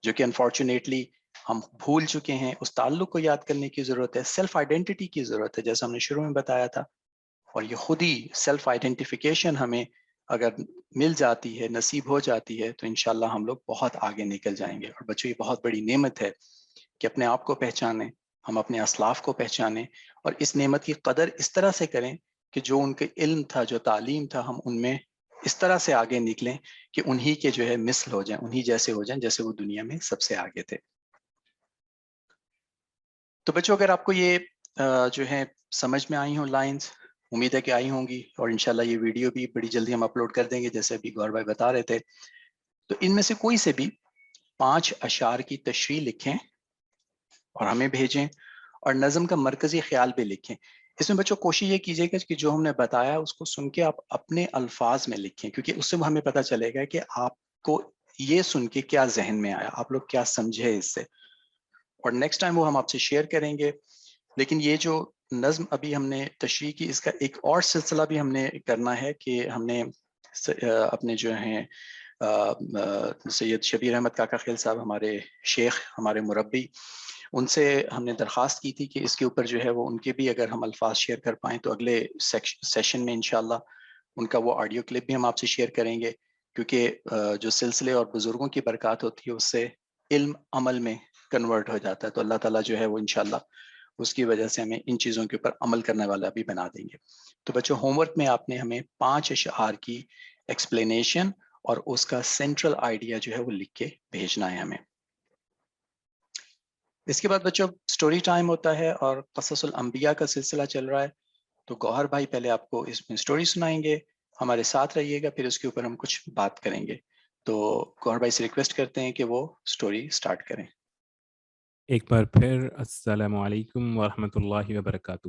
جو کہ انفارچونیٹلی ہم بھول چکے ہیں۔ اس تعلق کو یاد کرنے کی ضرورت ہے، سیلف آئیڈینٹی کی ضرورت ہے، جیسا ہم نے شروع میں بتایا تھا، اور یہ خود ہی سیلف آئیڈینٹیفیکیشن ہمیں اگر مل جاتی ہے، نصیب ہو جاتی ہے، تو انشاءاللہ ہم لوگ بہت آگے نکل جائیں گے۔ اور بچوں، یہ بہت بڑی نعمت ہے کہ اپنے آپ کو پہچانیں، ہم اپنے اسلاف کو پہچانیں، اور اس نعمت کی قدر اس طرح سے کریں کہ جو ان کے علم تھا، جو تعلیم تھا، ہم ان میں اس طرح سے آگے نکلیں کہ انہی کے جو ہے مثل ہو جائیں، انہی جیسے ہو جائیں جیسے وہ دنیا میں سب سے آگے تھے۔ تو بچوں، اگر آپ کو یہ جو ہے سمجھ میں آئی ہوں لائنز، امید ہے کہ آئی ہوں گی، اور انشاءاللہ یہ ویڈیو بھی بڑی جلدی ہم اپلوڈ کر دیں گے جیسے ابھی گور بھائی بتا رہے تھے۔ تو ان میں سے کوئی سے بھی 5 اشعار کی تشریح لکھیں اور ہمیں بھیجیں، اور نظم کا مرکزی خیال بھی لکھیں۔ اس میں بچوں کوشش یہ کیجیے گا کہ جو ہم نے بتایا اس کو سن کے آپ اپنے الفاظ میں لکھیں، کیونکہ اس سے ہمیں پتہ چلے گا کہ آپ کو یہ سن کے کیا ذہن میں آیا، آپ لوگ کیا سمجھے اس سے، اور نیکسٹ ٹائم وہ ہم آپ سے شیئر کریں گے۔ لیکن یہ جو نظم ابھی ہم نے تشریح کی، اس کا ایک اور سلسلہ بھی ہم نے کرنا ہے کہ ہم نے اپنے جو ہیں سید شبیر احمد کاکا خیل صاحب، ہمارے شیخ، ہمارے مربی، ان سے ہم نے درخواست کی تھی کہ اس کے اوپر جو ہے وہ ان کے بھی اگر ہم الفاظ شیئر کر پائیں تو اگلے سیشن میں انشاءاللہ ان کا وہ آڈیو کلپ بھی ہم آپ سے شیئر کریں گے، کیونکہ جو سلسلے اور بزرگوں کی برکات ہوتی ہے اس سے علم عمل میں کنورٹ ہو جاتا ہے، تو اللہ تعالیٰ جو ہے وہ انشاءاللہ اس کی وجہ سے ہمیں ان چیزوں کے اوپر عمل کرنے والا بھی بنا دیں گے۔ تو بچوں، ہوم ورک میں آپ نے ہمیں 5 اشعار کی ایکسپلینیشن اور اس کا سینٹرل آئیڈیا جو ہے وہ لکھ کے بھیجنا ہے ہمیں۔ اس کے بعد بچوں سٹوری ٹائم ہوتا ہے، اور قصص الانبیاء کا سلسلہ چل رہا ہے، تو گوہر بھائی پہلے آپ کو اس میں سٹوری سنائیں گے، ہمارے ساتھ رہیے گا، پھر اس کے اوپر ہم کچھ بات کریں گے۔ تو گوہر بھائی سے ریکویسٹ کرتے ہیں کہ وہ سٹوری سٹارٹ کریں۔ ایک بار پھر السلام علیکم ورحمۃ اللہ وبرکاتہ۔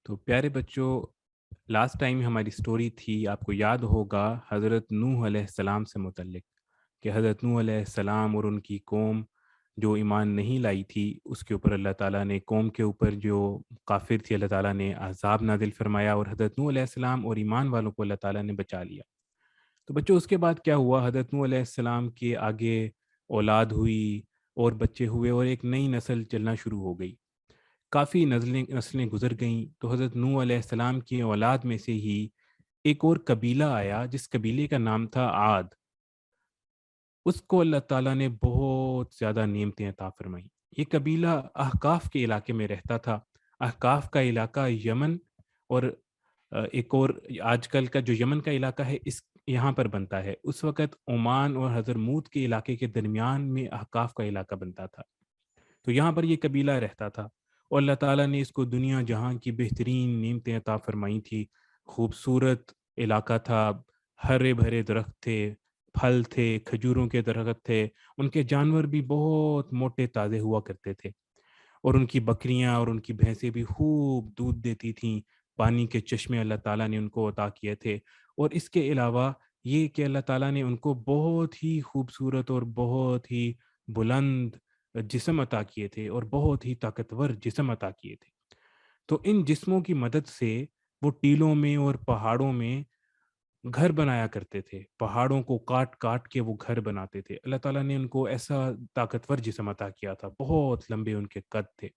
تو پیارے بچوں، لاسٹ ٹائم ہماری سٹوری تھی، آپ کو یاد ہوگا، حضرت نوح علیہ السلام سے متعلق، کہ حضرت نوح علیہ السلام اور ان کی قوم جو ایمان نہیں لائی تھی، اس کے اوپر اللہ تعالیٰ نے، قوم کے اوپر جو کافر تھی، اللہ تعالیٰ نے عذاب نازل فرمایا، اور حضرت نوح علیہ السلام اور ایمان والوں کو اللہ تعالیٰ نے بچا لیا۔ تو بچوں، اس کے بعد کیا ہوا؟ حضرت نوح علیہ السلام کے آگے اولاد ہوئی اور بچے ہوئے، اور ایک نئی نسل چلنا شروع ہو گئی۔ کافی نسلیں گزر گئیں، تو حضرت نوح علیہ السلام کی اولاد میں سے ہی ایک اور قبیلہ آیا، جس قبیلے کا نام تھا عاد۔ اس کو اللہ تعالیٰ نے بہت زیادہ نعمتیں عطا فرمائیں۔ یہ قبیلہ احقاف کے علاقے میں رہتا تھا۔ احقاف کا علاقہ یمن، اور ایک اور آج کل کا جو یمن کا علاقہ ہے، اس یہاں پر بنتا ہے۔ اس وقت عمان اور حضرموت کے علاقے کے درمیان میں احقاف کا علاقہ بنتا تھا، تو یہاں پر یہ قبیلہ رہتا تھا، اور اللہ تعالیٰ نے اس کو دنیا جہاں کی بہترین نعمتیں عطا فرمائی تھی۔ خوبصورت علاقہ تھا، ہرے بھرے درخت تھے، پھل تھے، کھجوروں کے درخت تھے، ان کے جانور بھی بہت موٹے تازے ہوا کرتے تھے، اور ان کی بکریاں اور ان کی بھینسیں بھی خوب دودھ دیتی تھیں۔ پانی کے چشمے اللہ تعالیٰ نے ان کو عطا کیے تھے، اور اس کے علاوہ یہ کہ اللہ تعالیٰ نے ان کو بہت ہی خوبصورت اور بہت ہی بلند جسم عطا کیے تھے، اور بہت ہی طاقتور جسم عطا کیے تھے۔ تو ان جسموں کی مدد سے وہ ٹیلوں میں اور پہاڑوں میں گھر بنایا کرتے تھے، پہاڑوں کو کاٹ کاٹ کے وہ گھر بناتے تھے۔ اللہ تعالیٰ نے ان کو ایسا طاقتور جسم عطا کیا تھا، بہت لمبے ان کے قد تھے۔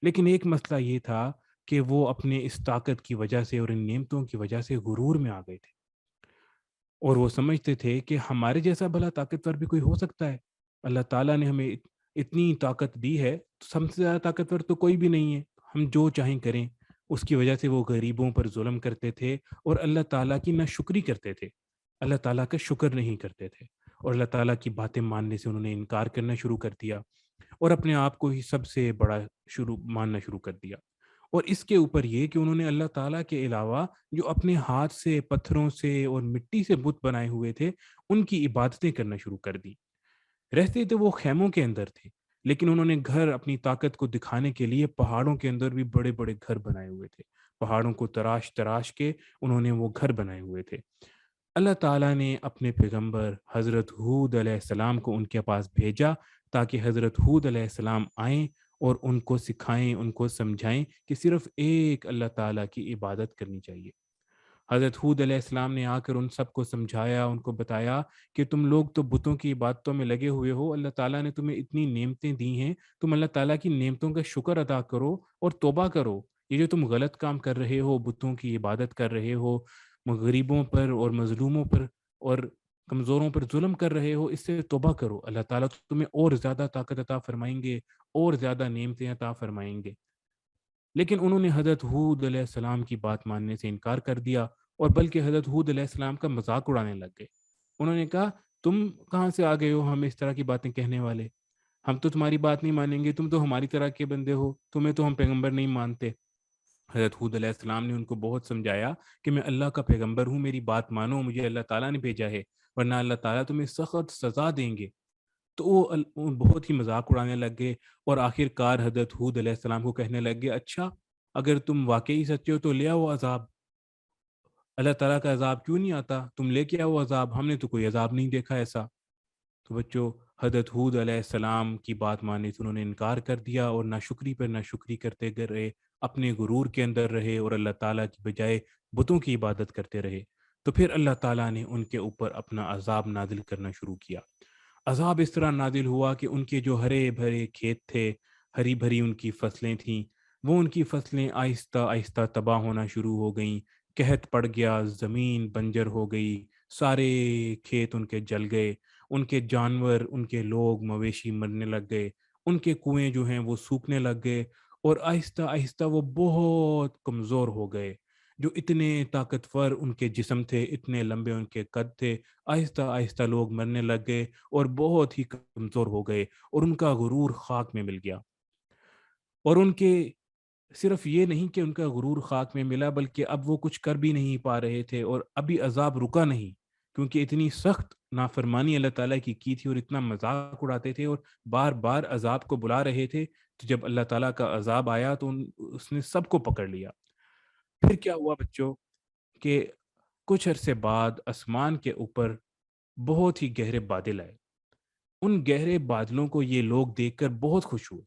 لیکن ایک مسئلہ یہ تھا کہ وہ اپنے اس طاقت کی وجہ سے اور ان نعمتوں کی وجہ سے غرور میں آ گئے تھے۔ اور وہ سمجھتے تھے کہ ہمارے جیسا بھلا طاقتور بھی کوئی ہو سکتا ہے؟ اللہ تعالیٰ نے ہمیں اتنی طاقت دی ہے، تو ہم سے زیادہ طاقتور تو کوئی بھی نہیں ہے، ہم جو چاہیں کریں۔ اس کی وجہ سے وہ غریبوں پر ظلم کرتے تھے اور اللہ تعالیٰ کی ناشکری کرتے تھے، اللہ تعالیٰ کا شکر نہیں کرتے تھے، اور اللہ تعالیٰ کی باتیں ماننے سے انہوں نے انکار کرنا شروع کر دیا اور اپنے آپ کو ہی سب سے بڑا ماننا شروع کر دیا۔ اور اس کے اوپر یہ کہ انہوں نے اللہ تعالیٰ کے علاوہ جو اپنے ہاتھ سے پتھروں سے اور مٹی سے بت بنائے ہوئے تھے ان کی عبادتیں کرنا شروع کر دی۔ رہتے تو وہ خیموں کے اندر تھے، لیکن انہوں نے گھر اپنی طاقت کو دکھانے کے لیے پہاڑوں کے اندر بھی بڑے بڑے گھر بنائے ہوئے تھے، پہاڑوں کو تراش تراش کے انہوں نے وہ گھر بنائے ہوئے تھے۔ اللہ تعالیٰ نے اپنے پیغمبر حضرت ہود علیہ السلام کو ان کے پاس بھیجا تاکہ حضرت ہود علیہ السلام آئیں اور ان کو سکھائیں، ان کو سمجھائیں کہ صرف ایک اللہ تعالیٰ کی عبادت کرنی چاہیے۔ حضرت ہود علیہ السلام نے آ کر ان سب کو سمجھایا، ان کو بتایا کہ تم لوگ تو بتوں کی عبادتوں میں لگے ہوئے ہو، اللہ تعالیٰ نے تمہیں اتنی نعمتیں دی ہیں، تم اللہ تعالیٰ کی نعمتوں کا شکر ادا کرو اور توبہ کرو۔ یہ جو تم غلط کام کر رہے ہو، بتوں کی عبادت کر رہے ہو، غریبوں پر اور مظلوموں پر اور کمزوروں پر ظلم کر رہے ہو، اس سے توبہ کرو، اللہ تعالیٰ تمہیں اور زیادہ طاقت عطا فرمائیں گے اور زیادہ نعمتیں عطا فرمائیں گے۔ لیکن انہوں نے حضرت ہود علیہ السلام کی بات ماننے سے انکار کر دیا اور بلکہ حضرت ہود علیہ السلام کا مذاق اڑانے لگ گئے۔ انہوں نے کہا تم کہاں سے آ گئے ہو ہمیں اس طرح کی باتیں کہنے والے؟ ہم تو تمہاری بات نہیں مانیں گے، تم تو ہماری طرح کے بندے ہو، تمہیں تو ہم پیغمبر نہیں مانتے۔ حضرت ہود علیہ السلام نے ان کو بہت سمجھایا کہ میں اللہ کا پیغمبر ہوں، میری بات مانو، مجھے اللہ تعالیٰ نے بھیجا ہے، ورنہ اللہ تعالیٰ تمہیں سخت سزا دیں گے۔ تو وہ بہت ہی مذاق اڑانے لگ گئے اور آخر کار حضرت ہود علیہ السلام کو کہنے لگ گئے اچھا اگر تم واقعی سچے ہو تو لے آؤ عذاب، اللہ تعالیٰ کا عذاب کیوں نہیں آتا، تم لے کے آؤ عذاب، ہم نے تو کوئی عذاب نہیں دیکھا ایسا۔ تو بچوں، حضرت ہود علیہ السلام کی بات ماننے سے انہوں نے انکار کر دیا اور ناشکری پر ناشکری کرتے رہے، اپنے غرور کے اندر رہے اور اللہ تعالیٰ کی بجائے بتوں کی عبادت کرتے رہے۔ تو پھر اللہ تعالیٰ نے ان کے اوپر اپنا عذاب نازل کرنا شروع کیا۔ عذاب اس طرح نازل ہوا کہ ان کے جو ہرے بھرے کھیت تھے، ہری بھری ان کی فصلیں تھیں، وہ ان کی فصلیں آہستہ آہستہ تباہ ہونا شروع ہو گئیں، قحط پڑ گیا، زمین بنجر ہو گئی، سارے کھیت ان کے جل گئے، ان کے جانور، ان کے لوگ مویشی مرنے لگ گئے، ان کے کنویں جو ہیں وہ سوکھنے لگ گئے، اور آہستہ آہستہ وہ بہت کمزور ہو گئے۔ جو اتنے طاقتور ان کے جسم تھے، اتنے لمبے ان کے قد تھے، آہستہ آہستہ لوگ مرنے لگ گئے اور بہت ہی کمزور ہو گئے، اور ان کا غرور خاک میں مل گیا۔ اور ان کے صرف یہ نہیں کہ ان کا غرور خاک میں ملا، بلکہ اب وہ کچھ کر بھی نہیں پا رہے تھے اور ابھی عذاب رکا نہیں، کیونکہ اتنی سخت نافرمانی اللہ تعالیٰ کی تھی اور اتنا مذاق اڑاتے تھے اور بار بار عذاب کو بلا رہے تھے۔ تو جب اللہ تعالیٰ کا عذاب آیا تو اس نے سب کو پکڑ لیا۔ پھر کیا ہوا بچوں کہ کچھ عرصے بعد آسمان کے اوپر بہت ہی گہرے بادل آئے۔ ان گہرے بادلوں کو یہ لوگ دیکھ کر بہت خوش ہوئے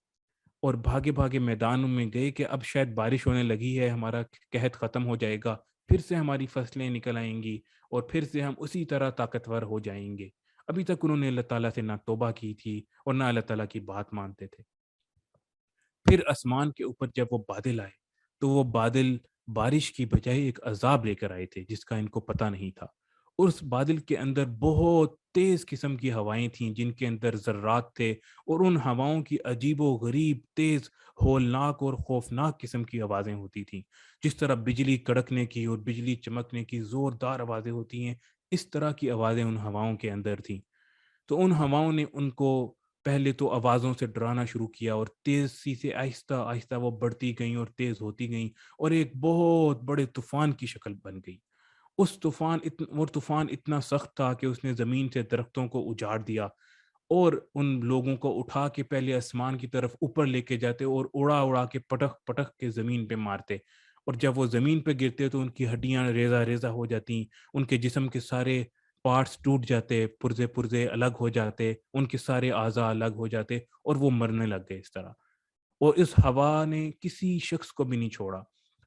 اور بھاگے بھاگے میدانوں میں گئے کہ اب شاید بارش ہونے لگی ہے، ہمارا قحط ختم ہو جائے گا، پھر سے ہماری فصلیں نکل آئیں گی اور پھر سے ہم اسی طرح طاقتور ہو جائیں گے۔ ابھی تک انہوں نے اللہ تعالیٰ سے نہ توبہ کی تھی اور نہ اللہ تعالیٰ کی بات مانتے تھے۔ پھر آسمان کے اوپر جب وہ بادل آئے تو وہ بادل بارش کی بجائے ایک عذاب لے کر آئے تھے جس کا ان کو پتہ نہیں تھا۔ اور اس بادل کے اندر بہت تیز قسم کی ہوائیں تھیں جن کے اندر ذرات تھے، اور ان ہواؤں کی عجیب و غریب، تیز، ہولناک اور خوفناک قسم کی آوازیں ہوتی تھیں۔ جس طرح بجلی کڑکنے کی اور بجلی چمکنے کی زوردار آوازیں ہوتی ہیں، اس طرح کی آوازیں ان ہواؤں کے اندر تھیں۔ تو ان ہواؤں نے ان کو پہلے تو آوازوں سے ڈرانا شروع کیا اور تیزی سے آہستہ آہستہ وہ بڑھتی گئیں اور تیز ہوتی گئیں اور ایک بہت بڑے طوفان کی شکل بن گئی۔ وہ طوفان اتنا سخت تھا کہ اس نے زمین سے درختوں کو اجاڑ دیا اور ان لوگوں کو اٹھا کے پہلے آسمان کی طرف اوپر لے کے جاتے اور اڑا اڑا کے پٹک پٹک کے زمین پہ مارتے، اور جب وہ زمین پہ گرتے تو ان کی ہڈیاں ریزہ ریزہ ہو جاتی، ان کے جسم کے سارے پارٹس ٹوٹ جاتے، پرزے پرزے الگ ہو جاتے، ان کے سارے اعضاء الگ ہو جاتے اور وہ مرنے لگ گئے اس طرح۔ اور اس ہوا نے کسی شخص کو بھی نہیں چھوڑا۔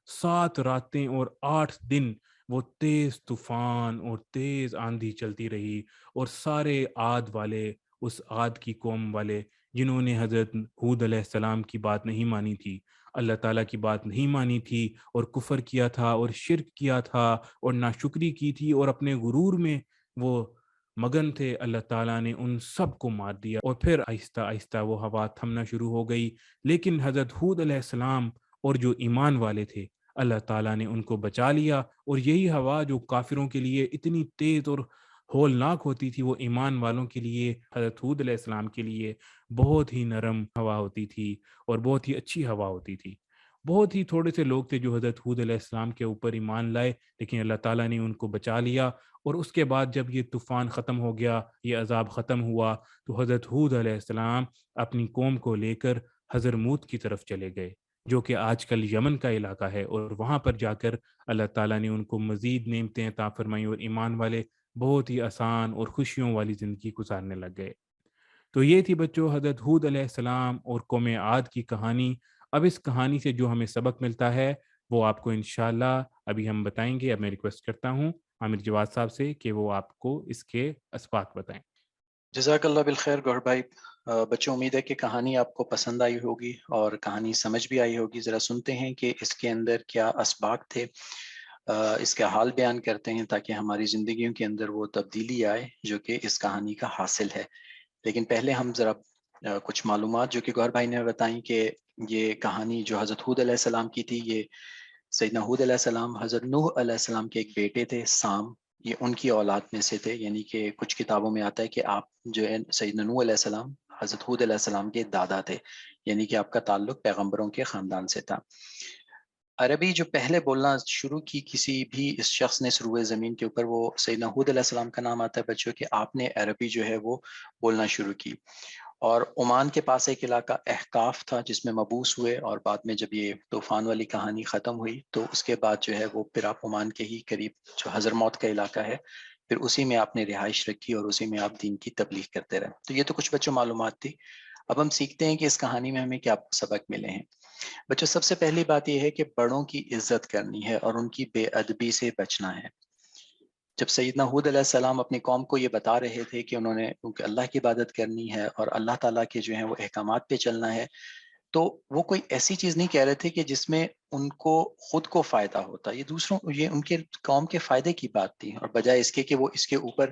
7 راتیں اور 8 دن وہ تیز طوفان اور تیز آندھی چلتی رہی، اور سارے عاد والے، اس عاد کی قوم والے جنہوں نے حضرت ہود علیہ السلام کی بات نہیں مانی تھی، اللہ تعالیٰ کی بات نہیں مانی تھی اور کفر کیا تھا اور شرک کیا تھا اور ناشکری کی تھی اور اپنے غرور میں وہ مگن تھے، اللہ تعالیٰ نے ان سب کو مار دیا اور پھر آہستہ آہستہ وہ ہوا تھمنا شروع ہو گئی۔ لیکن حضرت ہود علیہ السلام اور جو ایمان والے تھے، اللہ تعالیٰ نے ان کو بچا لیا، اور یہی ہوا جو کافروں کے لیے اتنی تیز اور ہولناک ہوتی تھی، وہ ایمان والوں کے لیے، حضرت ہود علیہ السلام کے لیے بہت ہی نرم ہوا ہوتی تھی اور بہت ہی اچھی ہوا ہوتی تھی۔ بہت ہی تھوڑے سے لوگ تھے جو حضرت ہود علیہ السلام کے اوپر ایمان لائے، لیکن اللہ تعالیٰ نے ان کو بچا لیا۔ اور اس کے بعد جب یہ طوفان ختم ہو گیا، یہ عذاب ختم ہوا، تو حضرت ہود علیہ السلام اپنی قوم کو لے کر حضرموت کی طرف چلے گئے، جو کہ آج کل یمن کا علاقہ ہے، اور وہاں پر جا کر اللہ تعالیٰ نے ان کو مزید نعمتیں عطا فرمائیں، اور ایمان والے بہت ہی آسان اور خوشیوں والی زندگی گزارنے لگ گئے۔ تو یہ تھی بچوں حضرت ہود علیہ السلام اور قوم عاد کی کہانی۔ اب اس کہانی سے جو ہمیں سبق ملتا ہے وہ آپ کو انشاءاللہ ابھی ہم بتائیں گے۔ اب میں ریکویسٹ کرتا ہوں عامر جواد صاحب سے کہ وہ آپ کو اس کے اسباق بتائیں۔ جزاک اللہ بالخیر گور بھائی۔ بچوں، امید ہے کہ کہانی آپ کو پسند آئی ہوگی اور کہانی سمجھ بھی آئی ہوگی۔ ذرا سنتے ہیں کہ اس کے اندر کیا اسباق تھے، اس کا حال بیان کرتے ہیں تاکہ ہماری زندگیوں کے اندر وہ تبدیلی آئے جو کہ اس کہانی کا حاصل ہے۔ لیکن پہلے ہم ذرا کچھ معلومات جو کہ گور بھائی نے بتائیں کہ یہ کہانی جو حضرت ہود علیہ السلام کی تھی، یہ سیدنا ہود علیہ السلام حضرت نوح علیہ السلام کے ایک بیٹے تھے سام، یہ ان کی اولاد میں سے تھے۔ یعنی کہ کچھ کتابوں میں آتا ہے کہ آپ جو ہے سیدنا نوح علیہ السلام حضرت ہود علیہ السلام کے دادا تھے، یعنی کہ آپ کا تعلق پیغمبروں کے خاندان سے تھا۔ عربی جو پہلے بولنا شروع کی کسی بھی اس شخص نے سروئے زمین کے اوپر، وہ سیدنا ہود علیہ السلام کا نام آتا ہے بچوں کہ آپ نے عربی جو ہے وہ بولنا شروع کی۔ اور عمان کے پاس ایک علاقہ احقاف تھا جس میں مبوس ہوئے، اور بعد میں جب یہ طوفان والی کہانی ختم ہوئی تو اس کے بعد جو ہے وہ پھر آپ عمان کے ہی قریب جو حضرموت کا علاقہ ہے، پھر اسی میں آپ نے رہائش رکھی اور اسی میں آپ دین کی تبلیغ کرتے رہے۔ تو یہ تو کچھ بچوں معلومات تھی۔ اب ہم سیکھتے ہیں کہ اس کہانی میں ہمیں کیا سبق ملے ہیں۔ بچوں، سب سے پہلی بات یہ ہے کہ بڑوں کی عزت کرنی ہے اور ان کی بے ادبی سے بچنا ہے۔ جب سیدنا ہود علیہ السلام اپنی قوم کو یہ بتا رہے تھے کہ انہوں نے اللہ کی عبادت کرنی ہے اور اللہ تعالیٰ کے جو ہیں وہ احکامات پہ چلنا ہے، تو وہ کوئی ایسی چیز نہیں کہہ رہے تھے کہ جس میں ان کو خود کو فائدہ ہوتا، یہ ان کے قوم کے فائدے کی بات تھی، اور بجائے اس کے کہ وہ اس کے اوپر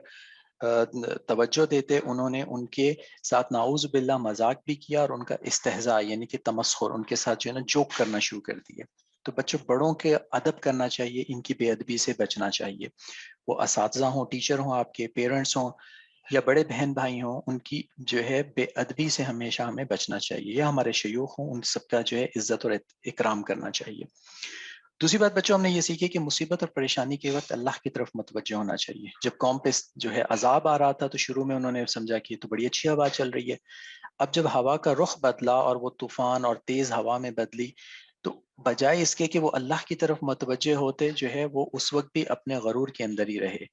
توجہ دیتے، انہوں نے ان کے ساتھ نعوذ باللہ مذاق بھی کیا اور ان کا استہزاء یعنی کہ تمسخر، ان کے ساتھ جو ہے نا جوک کرنا شروع کر دیے۔ تو بچوں، بڑوں کے ادب کرنا چاہیے، ان کی بے ادبی سے بچنا چاہیے۔ وہ اساتذہ ہوں، ٹیچر ہوں، آپ کے پیرنٹس ہوں یا بڑے بہن بھائی ہوں، ان کی جو ہے بے ادبی سے ہمیشہ ہمیں بچنا چاہیے، یا ہمارے شیوخ ہوں، ان سب کا جو ہے عزت اور اکرام کرنا چاہیے۔ دوسری بات بچوں، ہم نے یہ سیکھی کہ مصیبت اور پریشانی کے وقت اللہ کی طرف متوجہ ہونا چاہیے۔ جب قوم پہ جو ہے عذاب آ رہا تھا تو شروع میں انہوں نے سمجھا کہ یہ تو بڑی اچھی ہوا چل رہی ہے۔ اب جب ہوا کا رخ بدلا اور وہ طوفان اور تیز ہوا میں بدلی، تو بجائے اس کے کہ وہ اللہ کی طرف متوجہ ہوتے، جو ہے وہ اس وقت بھی اپنے غرور کے اندر ہی رہے۔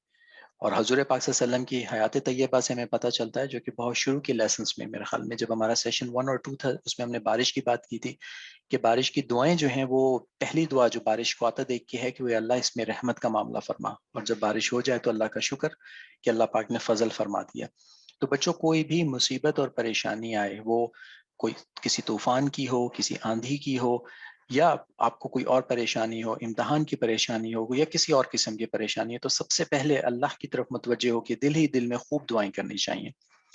اور حضور پاک صلی اللہ علیہ وسلم کی حیات طیبہ سے ہمیں پتہ چلتا ہے، جو کہ بہت شروع کے لیسنس میں میرے خیال میں جب ہمارا سیشن 1 اور 2 تھا، اس میں ہم نے بارش کی بات کی تھی کہ بارش کی دعائیں جو ہیں، وہ پہلی دعا جو بارش کو آتا دیکھ کے ہے کہ وہ اللہ اس میں رحمت کا معاملہ فرما، اور جب بارش ہو جائے تو اللہ کا شکر کہ اللہ پاک نے فضل فرما دیا۔ تو بچوں، کوئی بھی مصیبت اور پریشانی آئے، وہ کوئی کسی طوفان کی ہو، کسی آندھی کی ہو، یا آپ کو کوئی اور پریشانی ہو، امتحان کی پریشانی ہو یا کسی اور قسم کی پریشانی ہے، تو سب سے پہلے اللہ کی طرف متوجہ ہو کے دل ہی دل میں خوب دعائیں کرنی چاہیے۔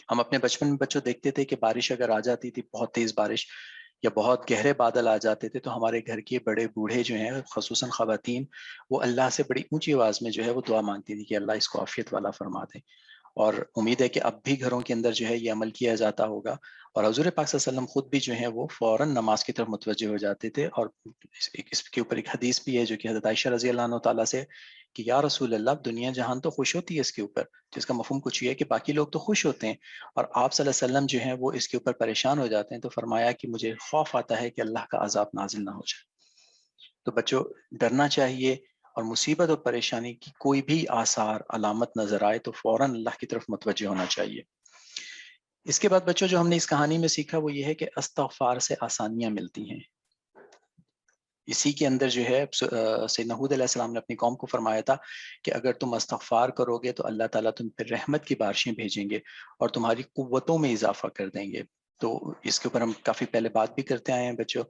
ہم اپنے بچپن میں بچوں دیکھتے تھے کہ بارش اگر آ جاتی تھی، بہت تیز بارش یا بہت گہرے بادل آ جاتے تھے، تو ہمارے گھر کے بڑے بوڑھے جو ہیں، خصوصاً خواتین، وہ اللہ سے بڑی اونچی آواز میں جو ہے وہ دعا مانگتی تھی کہ اللہ اس کو عافیت والا فرما دے۔ اور امید ہے کہ اب بھی گھروں کے اندر جو ہے یہ عمل کیا جاتا ہوگا، اور حضور پاک صلی اللہ علیہ وسلم خود بھی جو ہیں وہ فوراً نماز کی طرف متوجہ ہو جاتے تھے۔ اور اس کے اوپر ایک حدیث بھی ہے جو کہ حضرت عائشہ رضی اللہ عنہ تعالیٰ سے کہ یا رسول اللہ، دنیا جہان تو خوش ہوتی ہے اس کے اوپر، جس کا مفہوم کچھ یہ ہے کہ باقی لوگ تو خوش ہوتے ہیں اور آپ صلی اللہ علیہ وسلم جو ہیں وہ اس کے اوپر پریشان ہو جاتے ہیں، تو فرمایا کہ مجھے خوف آتا ہے کہ اللہ کا عذاب نازل نہ ہو جائے۔ تو بچوں، ڈرنا چاہیے، اور مصیبت اور پریشانی کی کوئی بھی آثار علامت نظر آئے تو فوراً اللہ کی طرف متوجہ ہونا چاہیے۔ اس کے بعد بچوں، جو ہم نے اس کہانی میں سیکھا وہ یہ ہے کہ استغفار سے آسانیاں ملتی ہیں۔ اسی کے اندر جو ہے سیدنا ہود علیہ السلام نے اپنی قوم کو فرمایا تھا کہ اگر تم استغفار کرو گے تو اللہ تعالیٰ تم پر رحمت کی بارشیں بھیجیں گے اور تمہاری قوتوں میں اضافہ کر دیں گے۔ تو اس کے اوپر ہم کافی پہلے بات بھی کرتے آئے ہیں بچوں۔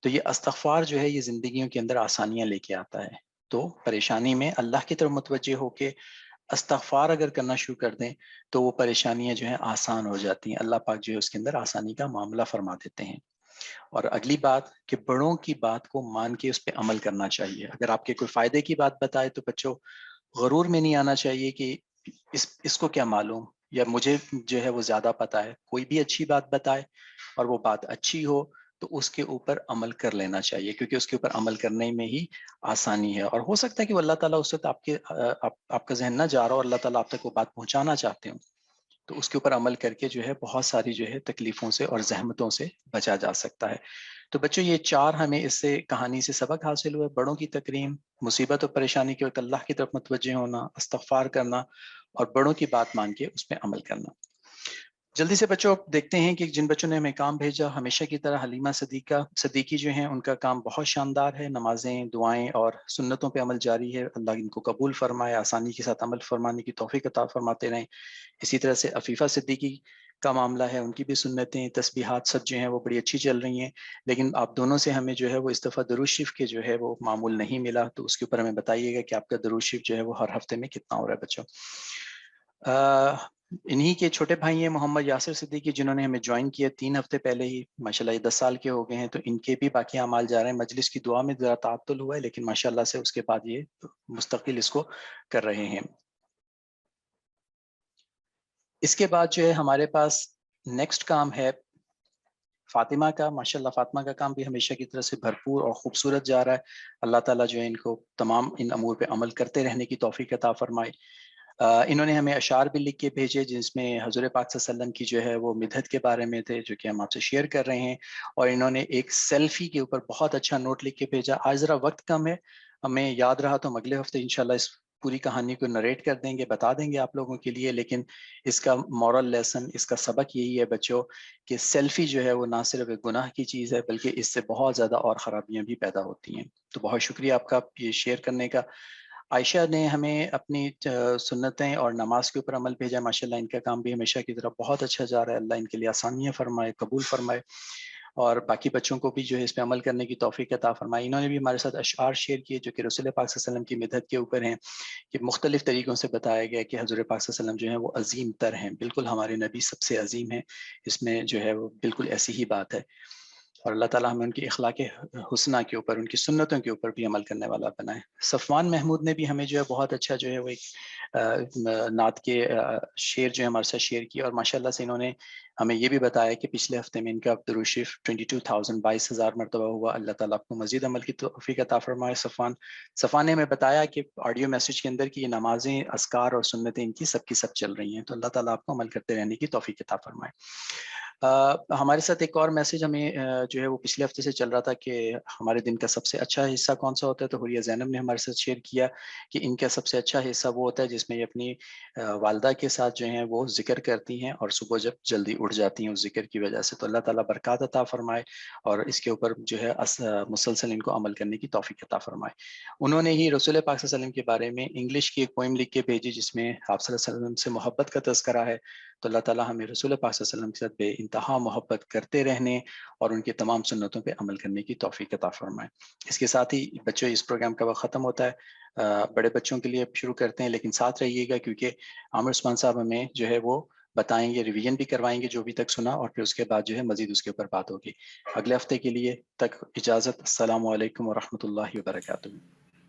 تو یہ استغفار جو ہے یہ زندگیوں کے اندر آسانیاں لے کے آتا ہے۔ تو پریشانی میں اللہ کی طرف متوجہ ہو کے استغفار اگر کرنا شروع کر دیں تو وہ پریشانیاں جو ہیں آسان ہو جاتی ہیں، اللہ پاک جو ہے اس کے اندر آسانی کا معاملہ فرما دیتے ہیں۔ اور اگلی بات کہ بڑوں کی بات کو مان کے اس پہ عمل کرنا چاہیے۔ اگر آپ کے کوئی فائدے کی بات بتائے تو بچوں غرور میں نہیں آنا چاہیے کہ اس کو کیا معلوم یا مجھے جو ہے وہ زیادہ پتا ہے۔ کوئی بھی اچھی بات بتائے اور وہ بات اچھی ہو تو اس کے اوپر عمل کر لینا چاہیے، کیونکہ اس کے اوپر عمل کرنے میں ہی آسانی ہے۔ اور ہو سکتا ہے کہ وہ اللہ تعالیٰ اس وقت آپ کا ذہن نہ جا رہا ہو، اللہ تعالیٰ آپ تک وہ بات پہنچانا چاہتے ہوں، تو اس کے اوپر عمل کر کے جو ہے بہت ساری جو ہے تکلیفوں سے اور زحمتوں سے بچا جا سکتا ہے۔ تو بچوں یہ چار ہمیں اس سے کہانی سے سبق حاصل ہوا ہے۔ بڑوں کی تکریم، مصیبت اور پریشانی کے وقت اللہ کی طرف متوجہ ہونا، استغفار کرنا اور بڑوں کی بات مان کے اس پہ عمل کرنا۔ جلدی سے بچوں دیکھتے ہیں کہ جن بچوں نے ہمیں کام بھیجا، ہمیشہ کی طرح حلیمہ صدیقی جو ہیں ان کا کام بہت شاندار ہے، نمازیں، دعائیں اور سنتوں پہ عمل جاری ہے۔ اللہ ان کو قبول فرمائے، آسانی کے ساتھ عمل فرمانے کی توفیق عطا فرماتے رہیں۔ اسی طرح سے عفیفہ صدیقی کا معاملہ ہے، ان کی بھی سنتیں، تسبیحات سب جو ہیں وہ بڑی اچھی چل رہی ہیں، لیکن آپ دونوں سے ہمیں جو ہے وہ اس دفعہ درود شریف کے جو ہے وہ معمول نہیں ملا، تو اس کے اوپر ہمیں بتائیے گا کہ آپ کا درود شریف جو ہے وہ ہر ہفتے میں کتنا ہو رہا ہے بچوں۔ انہی کے چھوٹے بھائی ہیں محمد یاسر صدیقی، جنہوں نے ہمیں جوائن کیا 3 ہفتے پہلے ہی، ماشاءاللہ یہ 10 سال کے ہو گئے ہیں، تو ان کے بھی باقی اعمال جا رہے ہیں۔ مجلس کی دعا میں ذرا تعطل ہوا ہے، لیکن ماشاءاللہ سے اس کے بعد یہ مستقل اس کو کر رہے ہیں۔ اس کے بعد جو ہے ہمارے پاس نیکسٹ کام ہے فاطمہ کا۔ ماشاءاللہ فاطمہ کا کام بھی ہمیشہ کی طرح سے بھرپور اور خوبصورت جا رہا ہے۔ اللہ تعالیٰ جو ہے ان کو تمام ان امور پہ عمل کرتے رہنے کی توفیق عطا فرمائے۔ انہوں نے ہمیں اشعار بھی لکھ کے بھیجے جس میں حضور پاک صلی اللہ علیہ وسلم کی جو ہے وہ مدحت کے بارے میں تھے، جو کہ ہم آپ سے شیئر کر رہے ہیں۔ اور انہوں نے ایک سیلفی کے اوپر بہت اچھا نوٹ لکھ کے بھیجا۔ آج ذرا وقت کم ہے، ہمیں یاد رہا تو ہم اگلے ہفتے انشاءاللہ اس پوری کہانی کو نریٹ کر دیں گے، بتا دیں گے آپ لوگوں کے لیے، لیکن اس کا مورل لیسن، اس کا سبق یہی ہے بچوں کہ سیلفی جو ہے وہ نہ صرف ایک گناہ کی چیز ہے بلکہ اس سے بہت زیادہ اور خرابیاں بھی پیدا ہوتی ہیں۔ تو بہت شکریہ آپ کا یہ شیئر کرنے کا۔ عائشہ نے ہمیں اپنی سنتیں اور نماز کے اوپر عمل بھیجا ہے، ماشاءاللہ ان کا کام بھی ہمیشہ کی طرح بہت اچھا جا رہا ہے، اللہ ان کے لیے آسانیاں فرمائے، قبول فرمائے، اور باقی بچوں کو بھی جو ہے اس پہ عمل کرنے کی توفیق عطا فرمائے۔ انہوں نے بھی ہمارے ساتھ اشعار شیئر کیے جو کہ رسول پاک صلی اللہ علیہ وسلم کی مدحت کے اوپر ہیں، کہ مختلف طریقوں سے بتایا گیا کہ حضور پاک صلی اللہ علیہ وسلم جو ہیں وہ عظیم تر ہیں، بالکل ہمارے نبی سب سے عظیم ہیں، اس میں جو ہے وہ بالکل ایسی ہی بات ہے۔ اور اللہ تعالیٰ ہمیں ان کی اخلاق حسنہ کے اوپر، ان کی سنتوں کے اوپر بھی عمل کرنے والا بنائے۔ صفوان محمود نے بھی ہمیں جو ہے بہت اچھا جو ہے وہ ایک نعت کے شعر جو ہے ہمارے ساتھ شیئر کیا، اور ماشاءاللہ سے انہوں نے ہمیں یہ بھی بتایا کہ پچھلے ہفتے میں ان کا درود شریف 22,000 مرتبہ ہوا۔ اللہ تعالیٰ آپ کو مزید عمل کی توفیق عطا فرمائے۔ صفوان نے ہمیں بتایا کہ آڈیو میسج کے اندر کہ یہ نمازیں، اذکار اور سنتیں ان کی سب چل رہی ہیں، تو اللہ تعالیٰ آپ کو عمل کرتے رہنے کی توفیق عطا فرمائے۔ ہمارے ساتھ ایک اور میسج ہمیں جو ہے وہ پچھلے ہفتے سے چل رہا تھا کہ ہمارے دن کا سب سے اچھا حصہ کون سا ہوتا ہے، تو حوریہ زینب نے ہمارے ساتھ شیئر کیا کہ ان کا سب سے اچھا حصہ وہ ہوتا ہے جس میں یہ اپنی والدہ کے ساتھ جو ہیں وہ ذکر کرتی ہیں اور صبح جب جلدی اٹھ جاتی ہیں اس ذکر کی وجہ سے، تو اللہ تعالیٰ برکات عطا فرمائے اور اس کے اوپر جو ہے مسلسل ان کو عمل کرنے کی توفیق عطا فرمائے۔ انہوں نے ہی رسول پاک صلی اللہ علیہ وسلم کے بارے میں انگلش کی ایک پوئم لکھ کے بھیجی جس میں آپ صلی اللہ علیہ وسلم سے محبت کا تذکرہ ہے، تو اللہ تعالیٰ ہمیں رسول پاک صلی اللہ علیہ وسلم کے ساتھ بے انتہا محبت کرتے رہنے اور ان کے تمام سنتوں پہ عمل کرنے کی توفیق عطا فرمائے۔ اس کے ساتھ ہی بچوں اس پروگرام کا وقت ختم ہوتا ہے، بڑے بچوں کے لیے شروع کرتے ہیں، لیکن ساتھ رہیے گا کیونکہ عامر عثمان صاحب ہمیں جو ہے وہ بتائیں گے، ریویژن بھی کروائیں گے جو بھی تک سنا، اور پھر اس کے بعد جو ہے مزید اس کے اوپر بات ہوگی۔ اگلے ہفتے کے لیے تک اجازت، السلام علیکم ورحمۃ اللہ وبرکاتہ۔